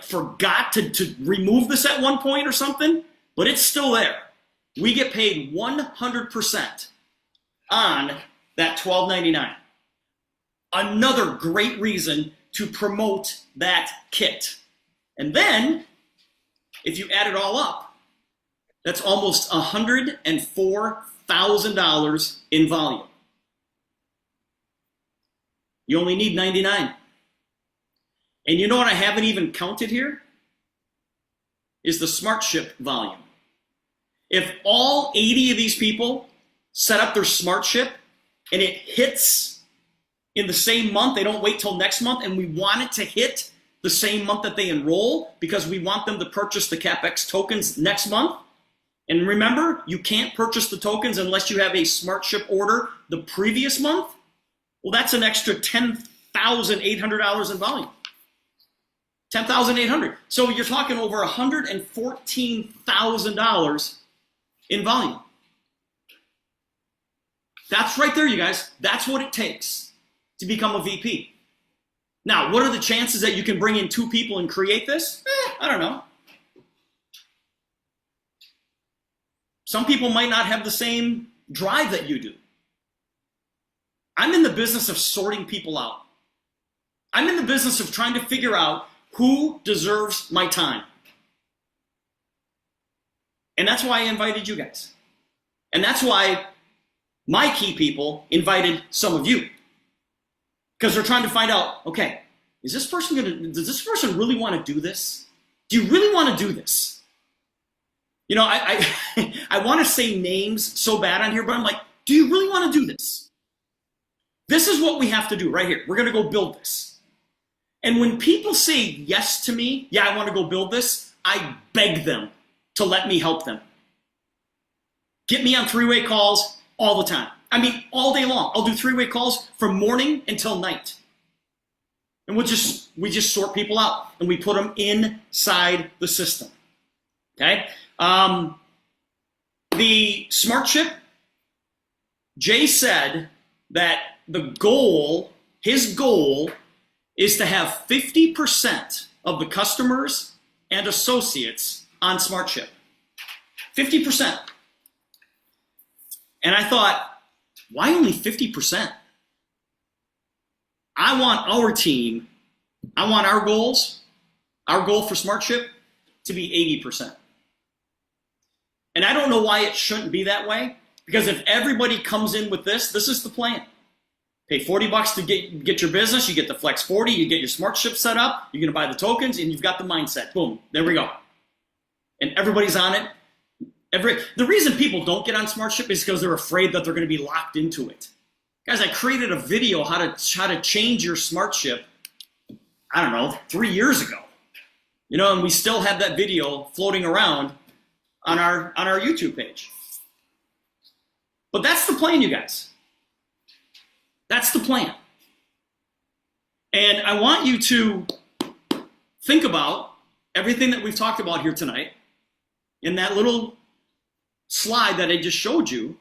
forgot to remove this at one point or something, but it's still there. We get paid 100% on that $1,299. Another great reason to promote that kit. And then, if you add it all up, that's almost $104,000 in volume. You only need 99. And you know what I haven't even counted here? Is the Smart Ship volume. If all 80 of these people set up their Smart Ship and it hits in the same month, they don't wait till next month, and we want it to hit the same month that they enroll because we want them to purchase the CapEx tokens next month. And remember, you can't purchase the tokens unless you have a Smart Ship order the previous month. Well, that's an extra $10,800 in volume. $10,800. So you're talking over $114,000 in volume. That's right there, you guys. That's what it takes to become a VP. Now, what are the chances that you can bring in 2 people and create this? I don't know. Some people might not have the same drive that you do. I'm in the business of sorting people out. I'm in the business of trying to figure out who deserves my time. And that's why I invited you guys. And that's why my key people invited some of you. Because they're trying to find out, okay, does this person really want to do this? Do you really want to do this? You know, I want to say names so bad on here, but I'm like, do you really want to do this? This is what we have to do right here. We're going to go build this. And when people say yes to me, yeah, I want to go build this, I beg them to let me help them. Get me on 3-way calls all the time. I mean, all day long. I'll do 3-way calls from morning until night. And we just sort people out and we put them inside the system. Okay? The Smart Ship, Jay said that his goal is to have 50% of the customers and associates on Smart Ship. 50%. And I thought, why only 50%? I want our team, I want our goals, our goal for Smart Ship to be 80%. And I don't know why it shouldn't be that way, because if everybody comes in with this is the plan. Pay $40 to get your business, you get the Flex 40, you get your Smart Ship set up, you're gonna buy the tokens, and you've got the mindset. Boom, there we go. And everybody's on it. The reason people don't get on Smart Ship is because they're afraid that they're gonna be locked into it. Guys, I created a video how to change your Smart Ship, I don't know, 3 years ago. You know, and we still have that video floating around on our YouTube page. But that's the plan, you guys. That's the plan. And I want you to think about everything that we've talked about here tonight in that little slide that I just showed you,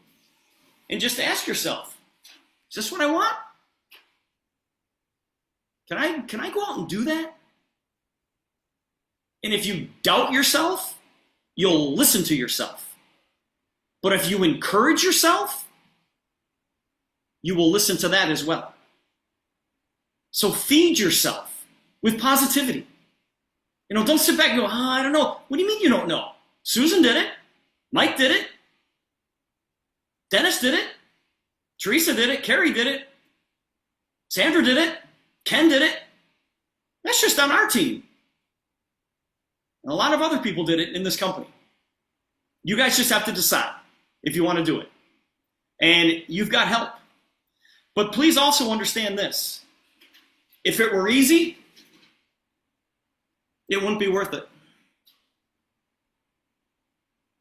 and just ask yourself, is this what I want? Can I go out and do that? And if you doubt yourself, you'll listen to yourself. But if you encourage yourself, you will listen to that as well. So feed yourself with positivity. You know, don't sit back and go, I don't know. What do you mean you don't know? Susan did it. Mike did it. Dennis did it. Teresa did it. Carrie did it. Sandra did it. Ken did it. That That's just on our team. And a lot of other people did it in this company. You guys just have to decide if you want to do it. And you've got help. But please also understand this. If it were easy, it wouldn't be worth it.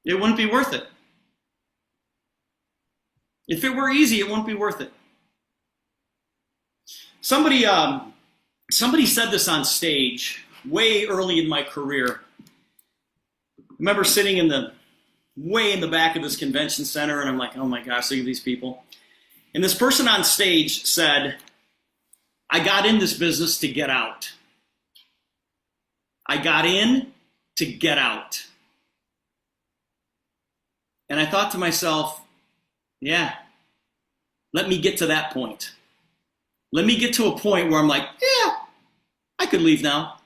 It wouldn't be worth it. If it were easy, it wouldn't be worth it. Somebody said this on stage way early in my career. I remember sitting way in the back of this convention center, and I'm like, oh my gosh, look at these people. And this person on stage said, I got in this business to get out. I got in to get out. And I thought to myself, yeah, let me get to that point. Let me get to a point where I'm like, yeah, I could leave now.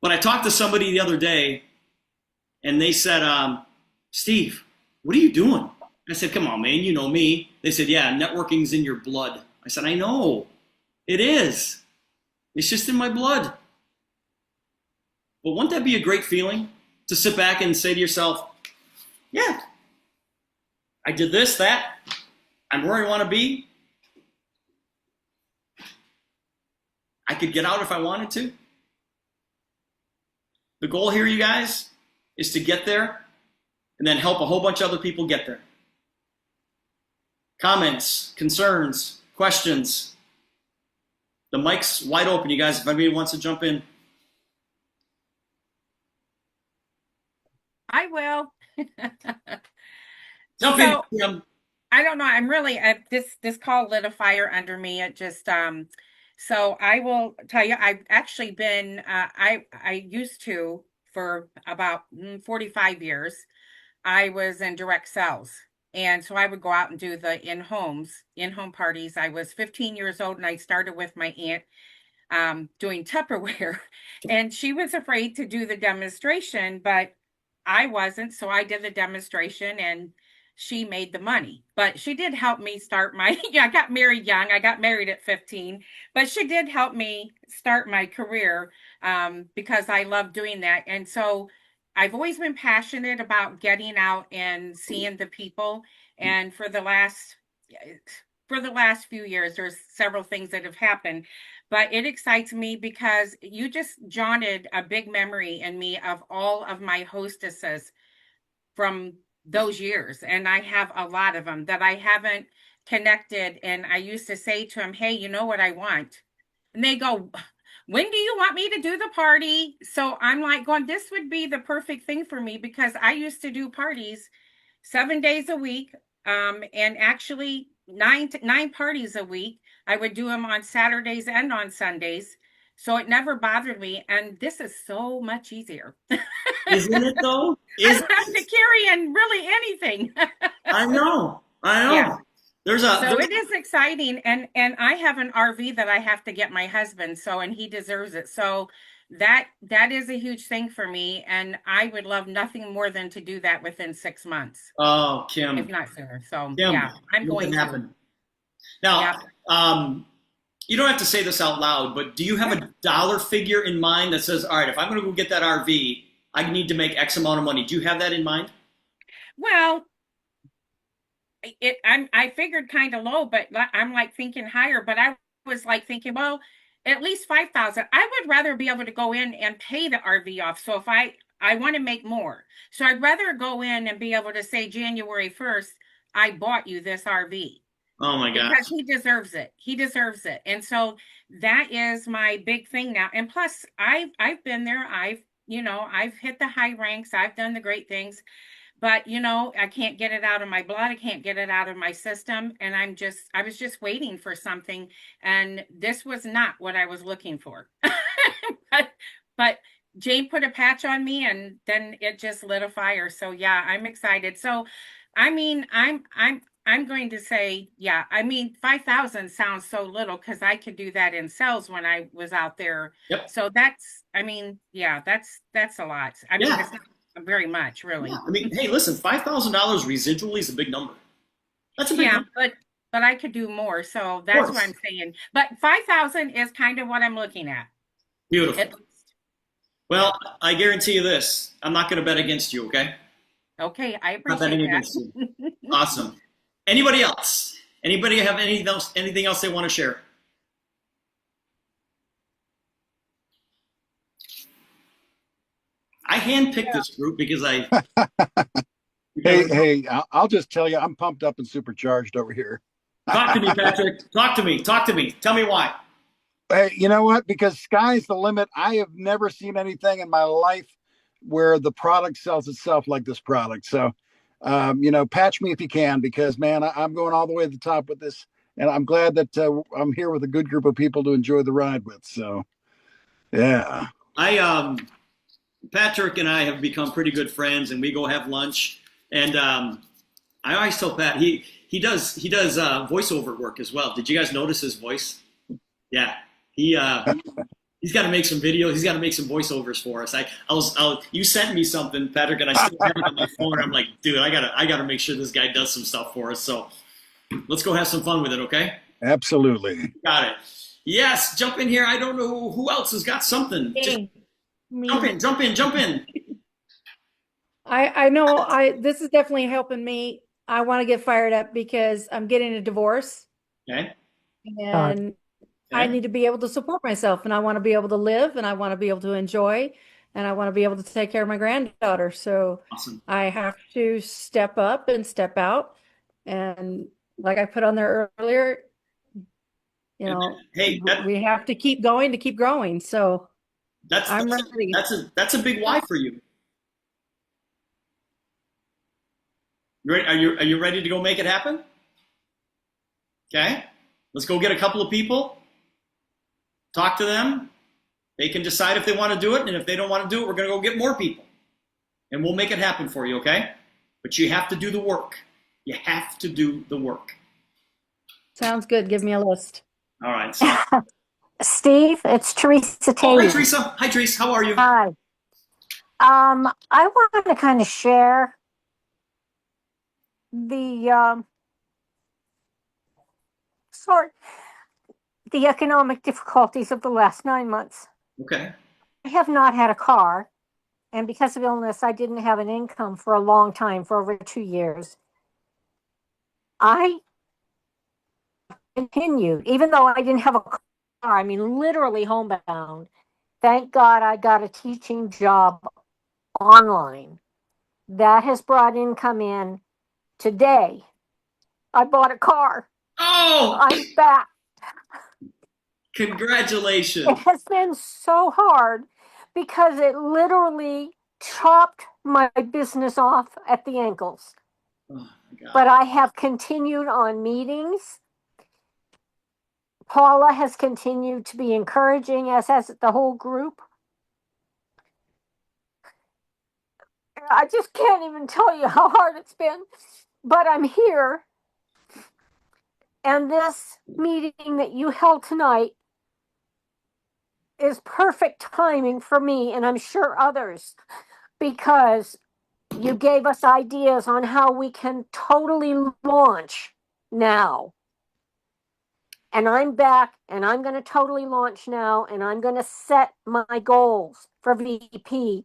But I talked to somebody the other day, and they said, Steve, what are you doing? I said, come on, man, you know me. They said, yeah, networking's in your blood. I said, I know, it is. It's just in my blood. But wouldn't that be a great feeling to sit back and say to yourself, yeah, I did this, that, I'm where I want to be. I could get out if I wanted to. The goal here, you guys, is to get there and then help a whole bunch of other people get there. Comments, concerns, questions. The mic's wide open, you guys, if anybody wants to jump in. I will. Jump So, in. Kim. I don't know. I'm really this call lit a fire under me. It just so I will tell you, I've actually been I used to for about 45 years. I was in direct sales. And so I would go out and do the in-home parties. I was 15 years old and I started with my aunt doing Tupperware. And she was afraid to do the demonstration, but I wasn't. So I did the demonstration and she made the money. But she did help me start I got married young. I got married at 15, but she did help me start my career because I love doing that. And so I've always been passionate about getting out and seeing the people. And for the last few years, there's several things that have happened, but it excites me because you just jaunted a big memory in me of all of my hostesses from those years. And I have a lot of them that I haven't connected. And I used to say to them, hey, you know what I want? And they go, when do you want me to do the party? So I'm like going, this would be the perfect thing for me because I used to do parties 7 days a week and actually nine parties a week. I would do them on Saturdays and on Sundays. So it never bothered me. And this is so much easier. Isn't it though? I don't have to carry in really anything. I know. Yeah. So There's it is exciting, and I have an RV that I have to get my husband, and he deserves it. So that is a huge thing for me, and I would love nothing more than to do that within 6 months, oh, Kim. if not sooner. So Kim, yeah, I'm going to. Happen. Now, you don't have to say this out loud, but do you have a dollar figure in mind that says, all right, if I'm going to go get that RV, I need to make X amount of money? Do you have that in mind? Well, I figured kind of low, but I'm like thinking higher. But I was like thinking, well, at least 5,000. I would rather be able to go in and pay the RV off. So if I want to make more, so I'd rather go in and be able to say January 1st, I bought you this RV. Oh my God! Because he deserves it. He deserves it. And so that is my big thing now. And plus, I've been there. I've hit the high ranks. I've done the great things. But, I can't get it out of my blood. I can't get it out of my system. And I was just waiting for something. And this was not what I was looking for. but Jane put a patch on me and then it just lit a fire. So yeah, I'm excited. So, I mean, I'm going to say, 5,000 sounds so little because I could do that in sales when I was out there. Yep. So that's a lot. I mean, it's not very much, really. Yeah. I mean, hey, listen, $5,000 residually is a big number. That's a big number. but I could do more. So that's what course. I'm saying. But 5,000 is kind of what I'm looking at. Beautiful. At least. Well, I guarantee you this. I'm not going to bet against you, okay? Okay, I Not betting appreciate against you. that. Awesome. Anybody else? Anybody have anything else they want to share? I handpicked this group because I. Hey, I'll just tell you, I'm pumped up and supercharged over here. Talk to me, Patrick. Talk to me. Talk to me. Tell me why. Hey, you know what? Because sky's the limit. I have never seen anything in my life where the product sells itself like this product. So, patch me if you can, because man, I'm going all the way to the top with this, and I'm glad that I'm here with a good group of people to enjoy the ride with. So, yeah. Patrick and I have become pretty good friends, and we go have lunch. And I always tell Pat he does voiceover work as well. Did you guys notice his voice? Yeah, he's got to make some videos. He's got to make some voiceovers for us. You sent me something, Patrick, and I still have it on my phone. I'm like, dude, I gotta make sure this guy does some stuff for us. So let's go have some fun with it, okay? Absolutely. Got it. Yes, jump in here. I don't know who else has got something. Just jump in. I know this is definitely helping me. I want to get fired up because I'm getting a divorce Okay. and I need to be able to support myself, and I want to be able to live, and I want to be able to enjoy, and I want to be able to take care of my granddaughter. So Awesome. I have to step up and step out. And like I put on there earlier, Hey, we have to keep going to keep growing. So I'm ready. That's a big why for you. Are you ready to go make it happen? Okay. Let's go get a couple of people. Talk to them. They can decide if they want to do it, and if they don't want to do it, we're going to go get more people. And we'll make it happen for you, okay? But you have to do the work. You have to do the work. Sounds good. Give me a list. All right. So. Steve, it's Teresa Oh, hi, Tate. Teresa. Hi, Teresa. How are you? Hi. I want to kind of share the the economic difficulties of the last 9 months. Okay. I have not had a car, and because of illness, I didn't have an income for a long time, for over 2 years. I continued, even though I didn't have a car, I mean, literally homebound. Thank God I got a teaching job online. That has brought income in. Today, I bought a car. Oh! I'm back. Congratulations. It has been so hard because it literally chopped my business off at the ankles. Oh, my God. But I have continued on meetings. Paula has continued to be encouraging, as has the whole group. I just can't even tell you how hard it's been, but I'm here. And this meeting that you held tonight is perfect timing for me, and I'm sure others, because you gave us ideas on how we can totally launch now. And I'm back, and I'm going to totally launch now, and I'm going to set my goals for VP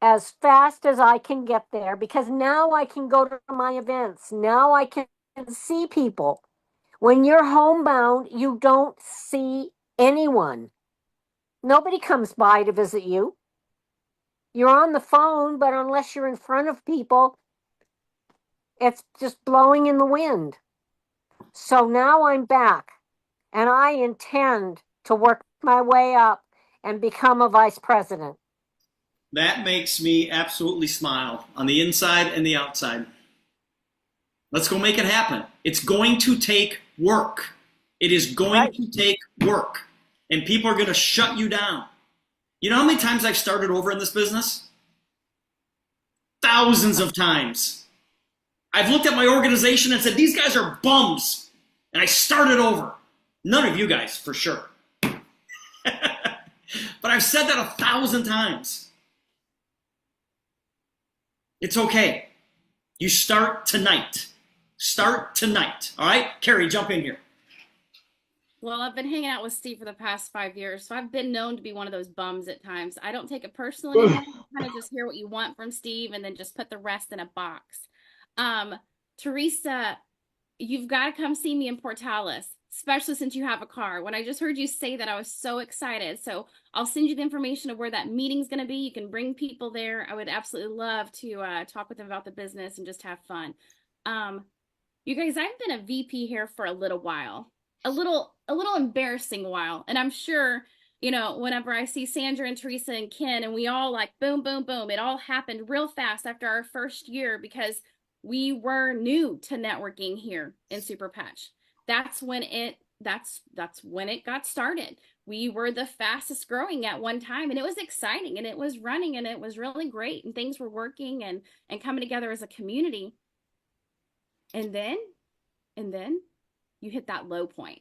as fast as I can get there, because now I can go to my events. Now I can see people. When you're homebound, you don't see anyone. Nobody comes by to visit you. You're on the phone, but unless you're in front of people, it's just blowing in the wind. So now I'm back, and I intend to work my way up and become a vice president. That makes me absolutely smile on the inside and the outside. Let's go make it happen. It's going to take work. It is going to take work. And people are going to shut you down. You know how many times I've started over in this business? Thousands of times. I've looked at my organization and said, these guys are bums. And I started over. None of you guys, for sure. But I've said that 1,000 times. It's okay. You start tonight. Start tonight. All right, Carrie, jump in here. Well, I've been hanging out with Steve for the past 5 years, so I've been known to be one of those bums at times. I don't take it personal anymore. I kind of just hear what you want from Steve and then just put the rest in a box. Teresa, you've got to come see me in Portales, especially since you have a car. When I just heard you say that, I was so excited. So I'll send you the information of where that meeting's going to be. You can bring people there. I would absolutely love to talk with them about the business and just have fun. You guys, I've been a VP here for a little while. A little embarrassing while. And I'm sure, you know, whenever I see Sandra and Teresa and Ken and we all like boom, boom, boom, it all happened real fast after our first year because we were new to networking here in Super Patch. That's when it got started. We were the fastest growing at one time, and it was exciting, and it was running, and it was really great, and things were working and coming together as a community. And then you hit that low point.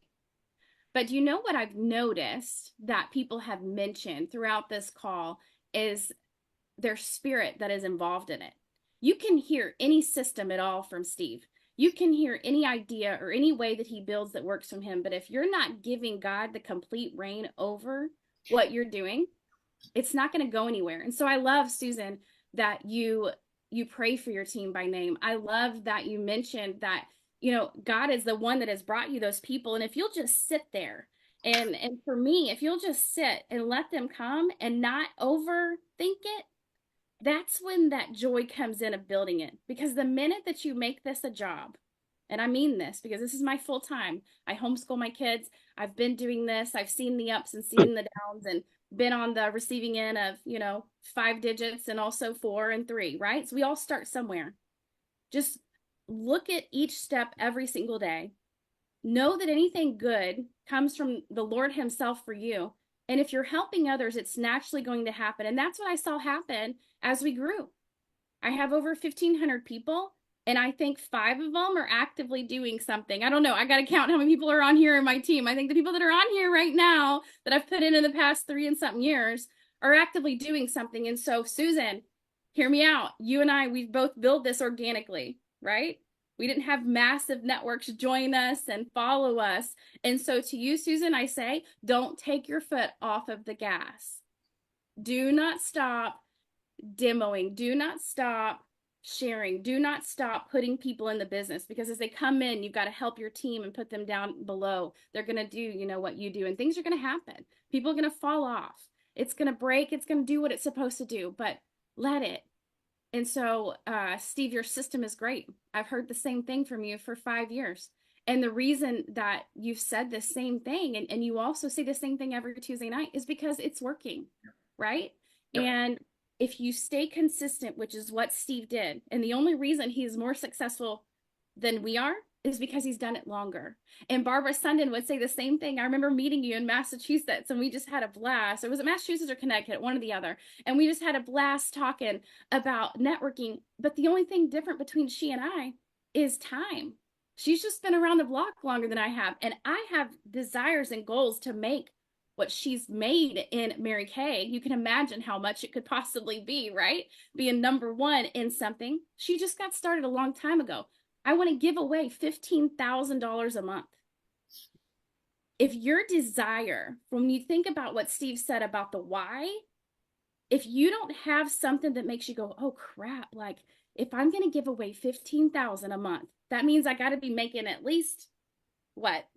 But do you know what I've noticed that people have mentioned throughout this call is their spirit that is involved in it. You can hear any system at all from Steve. You can hear any idea or any way that he builds that works from him. But if you're not giving God the complete reign over what you're doing, it's not going to go anywhere. And so I love, Susan, that you pray for your team by name. I love that you mentioned that, you know, God is the one that has brought you those people. And if you'll just sit there and for me, if you'll just sit and let them come and not overthink it, that's when that joy comes in of building it. Because the minute that you make this a job, and I mean this because this is my full time, I homeschool my kids. I've been doing this. I've seen the ups and seen the downs and been on the receiving end of, you know, 5 digits and also 4 and 3, right? So we all start somewhere. Just look at each step every single day. Know that anything good comes from the Lord himself for you. And if you're helping others, it's naturally going to happen. And that's what I saw happen as we grew. I have over 1,500 people, and I think 5 of them are actively doing something. I don't know. I got to count how many people are on here in my team. I think the people that are on here right now that I've put in the past 3 and something years are actively doing something. And so, Susan, hear me out. You and I, we've both built this organically, right? We didn't have massive networks join us and follow us. And so to you, Susan, I say, don't take your foot off of the gas. Do not stop demoing. Do not stop sharing. Do not stop putting people in the business, because as they come in, you've got to help your team and put them down below. They're going to do, you know, what you do, and things are going to happen. People are going to fall off. It's going to break. It's going to do what it's supposed to do, but let it. And so, Steve, your system is great. I've heard the same thing from you for 5 years. And the reason that you've said the same thing, and you also say the same thing every Tuesday night, is because it's working, right? Yep. And if you stay consistent, which is what Steve did, and the only reason he's more successful than we are is because he's done it longer. And Barbara Sundin would say the same thing. I remember meeting you in Massachusetts, and we just had a blast. It was Massachusetts or Connecticut, one or the other. And we just had a blast talking about networking. But the only thing different between she and I is time. She's just been around the block longer than I have. And I have desires and goals to make what she's made in Mary Kay. You can imagine how much it could possibly be, right? Being #1 in something. She just got started a long time ago. I want to give away $15,000 a month. If your desire, when you think about what Steve said about the why, if you don't have something that makes you go, oh crap, like if I'm going to give away $15,000 a month, that means I got to be making at least what,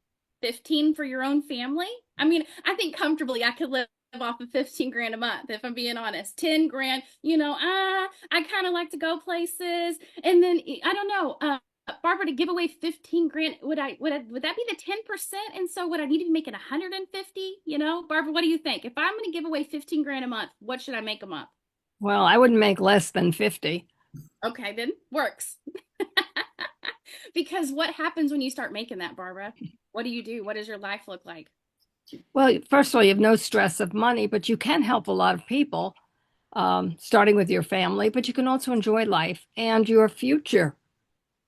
15 for your own family? I mean, I think comfortably I could live off of 15 grand a month, if I'm being honest. 10 grand, you know, I kind of like to go places. And then I don't know, Barbara, to give away 15 grand, would that be the 10%? And so would I need to be making 150? You know, Barbara, what do you think? If I'm going to give away 15 grand a month, what should I make a month? Well, I wouldn't make less than 50. Okay, then works. Because what happens when you start making that, Barbara? What do you do? What does your life look like? Well, first of all, you have no stress of money, but you can help a lot of people, starting with your family, but you can also enjoy life and your future,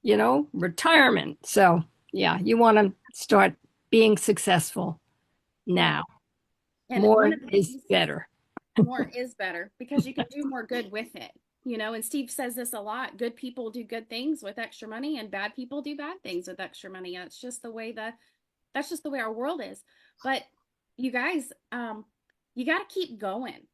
you know, retirement. So yeah, you want to start being successful now. And more is better. More is better because you can do more good with it. you know, and Steve says this a lot. Good people do good things with extra money, and bad people do bad things with extra money. That's just the way our world is. But you guys, you got to keep going,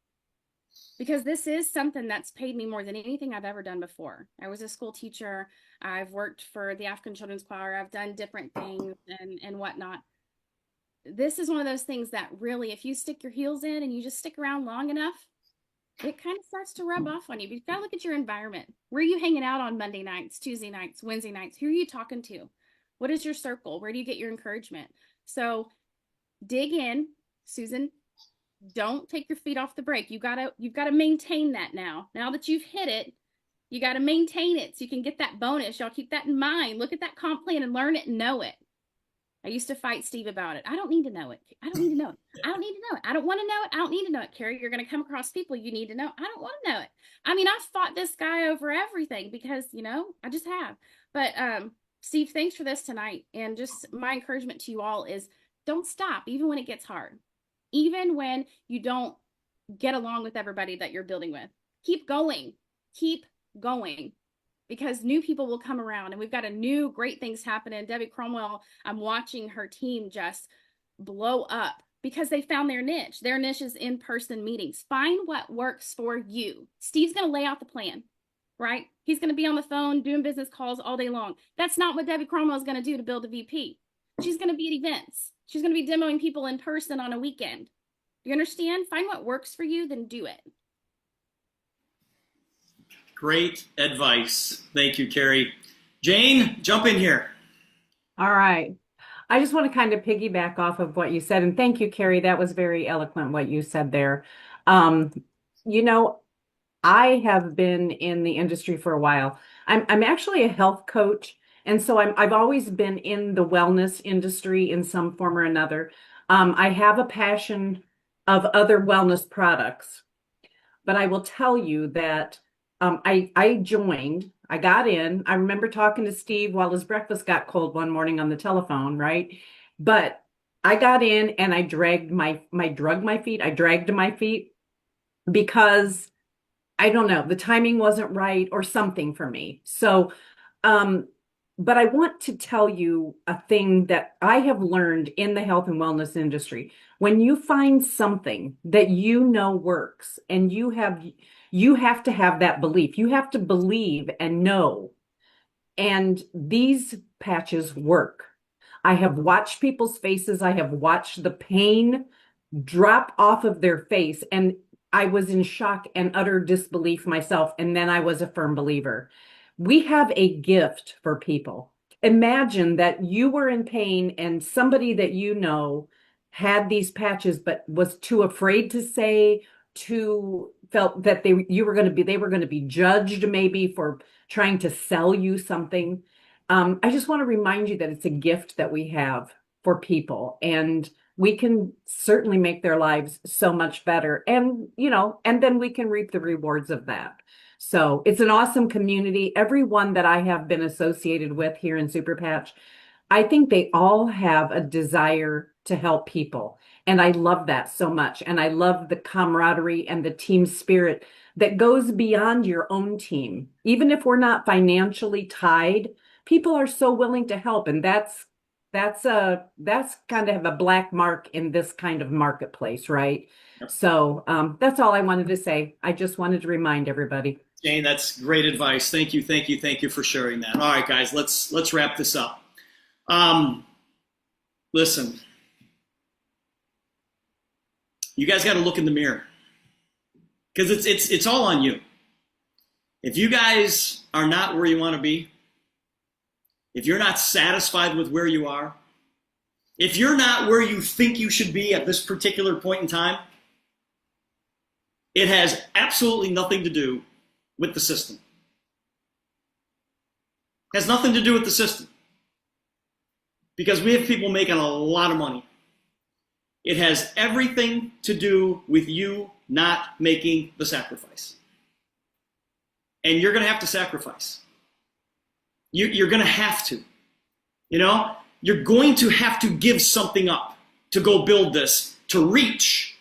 because this is something that's paid me more than anything I've ever done before. I was a school teacher. I've worked for the African Children's Choir. I've done different things and whatnot. This is one of those things that really, if you stick your heels in and you just stick around long enough, it kind of starts to rub off on you. But you've got to look at your environment. Where are you hanging out on Monday nights, Tuesday nights, Wednesday nights? Who are you talking to? What is your circle? Where do you get your encouragement? So dig in, Susan. Don't take your feet off the brake. You've got to maintain that now. Now that you've hit it, you got to maintain it so you can get that bonus. Y'all keep that in mind. Look at that comp plan and learn it and know it. I used to fight Steve about it. I don't need to know it. I don't need to know it. I don't need to know it. I don't want to know it. I don't need to know it. Carrie, you're going to come across people you need to know. I don't want to know it. I mean, I've fought this guy over everything because, you know, I just have. But Steve, thanks for this tonight. And just my encouragement to you all is don't stop, even when it gets hard. Even when you don't get along with everybody that you're building with. Keep going. Keep going. Because new people will come around, and we've got a new great things happening. Debbie Cromwell, I'm watching her team just blow up because they found their niche. Their niche is in-person meetings. Find what works for you. Steve's going to lay out the plan, right? He's going to be on the phone doing business calls all day long. That's not what Debbie Cromwell is going to do to build a VP. She's going to be at events. She's going to be demoing people in person on a weekend. You understand? Find what works for you, then do it. Great advice. Thank you, Carrie. Jane, jump in here. All right. I just want to kind of piggyback off of what you said. And thank you, Carrie. That was very eloquent what you said there. You know, I have been in the industry for a while. I'm actually a health coach. And so I've always been in the wellness industry in some form or another. I have a passion of other wellness products. But I will tell you that I joined, I got in. I remember talking to Steve while his breakfast got cold one morning on the telephone, right? But I got in and I dragged my feet because I don't know, the timing wasn't right or something for me. So, but I want to tell you a thing that I have learned in the health and wellness industry. When you find something that you know works and you have to have that belief. You have to believe and know. And these patches work. I have watched people's faces. I have watched the pain drop off of their face. And I was in shock and utter disbelief myself. And then I was a firm believer. We have a gift for people. Imagine that you were in pain and somebody that you know had these patches, but was too afraid to say, felt that they were going to be judged maybe for trying to sell you something. I just want to remind you that it's a gift that we have for people, and we can certainly make their lives so much better. And, you know, and then we can reap the rewards of that. So it's an awesome community. Everyone that I have been associated with here in Super Patch, I think they all have a desire to help people. And I love that so much. And I love the camaraderie and the team spirit that goes beyond your own team. Even if we're not financially tied, people are so willing to help. And that's kind of a black mark in this kind of marketplace, right? Yep. So that's all I wanted to say. I just wanted to remind everybody. Jane, that's great advice. Thank you for sharing that. All right, guys, let's wrap this up. Listen, you guys got to look in the mirror, because it's all on you. If you guys are not where you want to be, if you're not satisfied with where you are, if you're not where you think you should be at this particular point in time, it has absolutely nothing to do with the system. It has nothing to do with the system, because we have people making a lot of money. It has everything to do with you not making the sacrifice. And you're going to have to sacrifice. You're going to have to. You know, you're going to have to give something up to go build this, to reach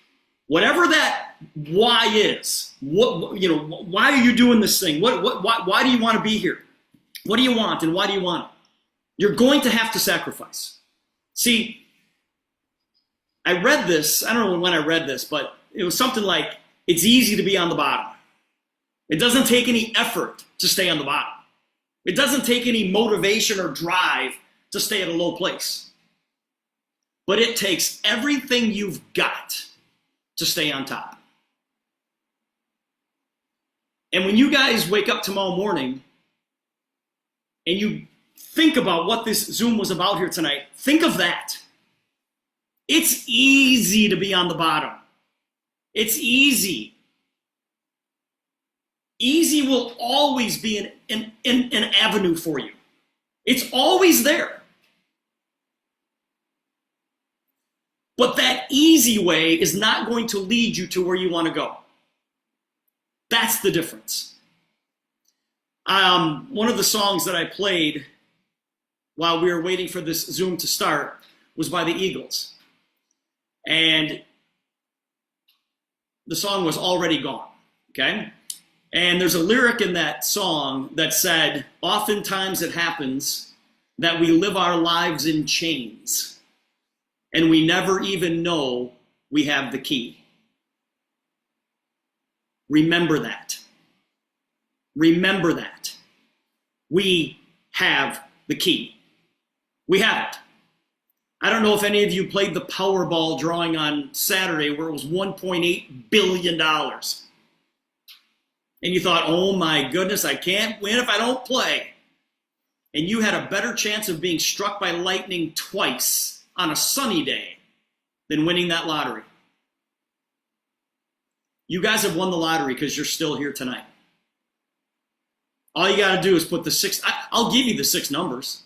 Whatever that why is, why are you doing this thing? Why do you want to be here? What do you want and why do you want it? You're going to have to sacrifice. See, I read this, I don't know when I read this, but it was something like, it's easy to be on the bottom. It doesn't take any effort to stay on the bottom. It doesn't take any motivation or drive to stay at a low place. But it takes everything you've got to stay on top. And when you guys wake up tomorrow morning and you think about what this Zoom was about here tonight, think of that. It's easy to be on the bottom. It's easy. Easy will always be an avenue for you. It's always there. But that easy way is not going to lead you to where you want to go. That's the difference. One of the songs that I played while we were waiting for this Zoom to start was by the Eagles. And the song was Already Gone, okay? And there's a lyric in that song that said, oftentimes it happens that we live our lives in chains and we never even know we have the key. Remember that. Remember that. We have the key. We have it. I don't know if any of you played the Powerball drawing on Saturday where it was $1.8 billion. And you thought, oh my goodness, I can't win if I don't play. And you had a better chance of being struck by lightning twice on a sunny day than winning that lottery. You guys have won the lottery because you're still here tonight. All you got to do is put the six, I'll give you the 6 numbers.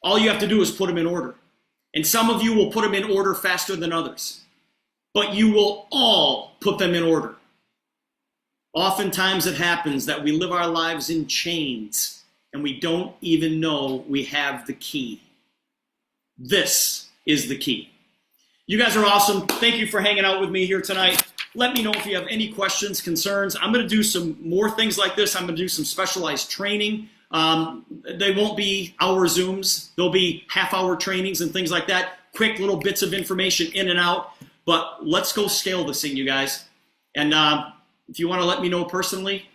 All you have to do is put them in order. And some of you will put them in order faster than others. But you will all put them in order. Oftentimes it happens that we live our lives in chains and we don't even know we have the key. This is the key. You guys are awesome. Thank you for hanging out with me here tonight. Let me know if you have any questions, concerns. I'm going to do some more things like this. I'm going to do some specialized training. They won't be hour Zooms. They'll be half-hour trainings and things like that. Quick little bits of information in and out. But let's go scale this thing, you guys. And if you want to let me know personally,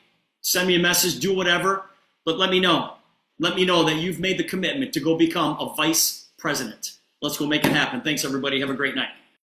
send me a message, do whatever. But let me know. Let me know that you've made the commitment to go become a vice president. Let's go make it happen. Thanks, everybody. Have a great night.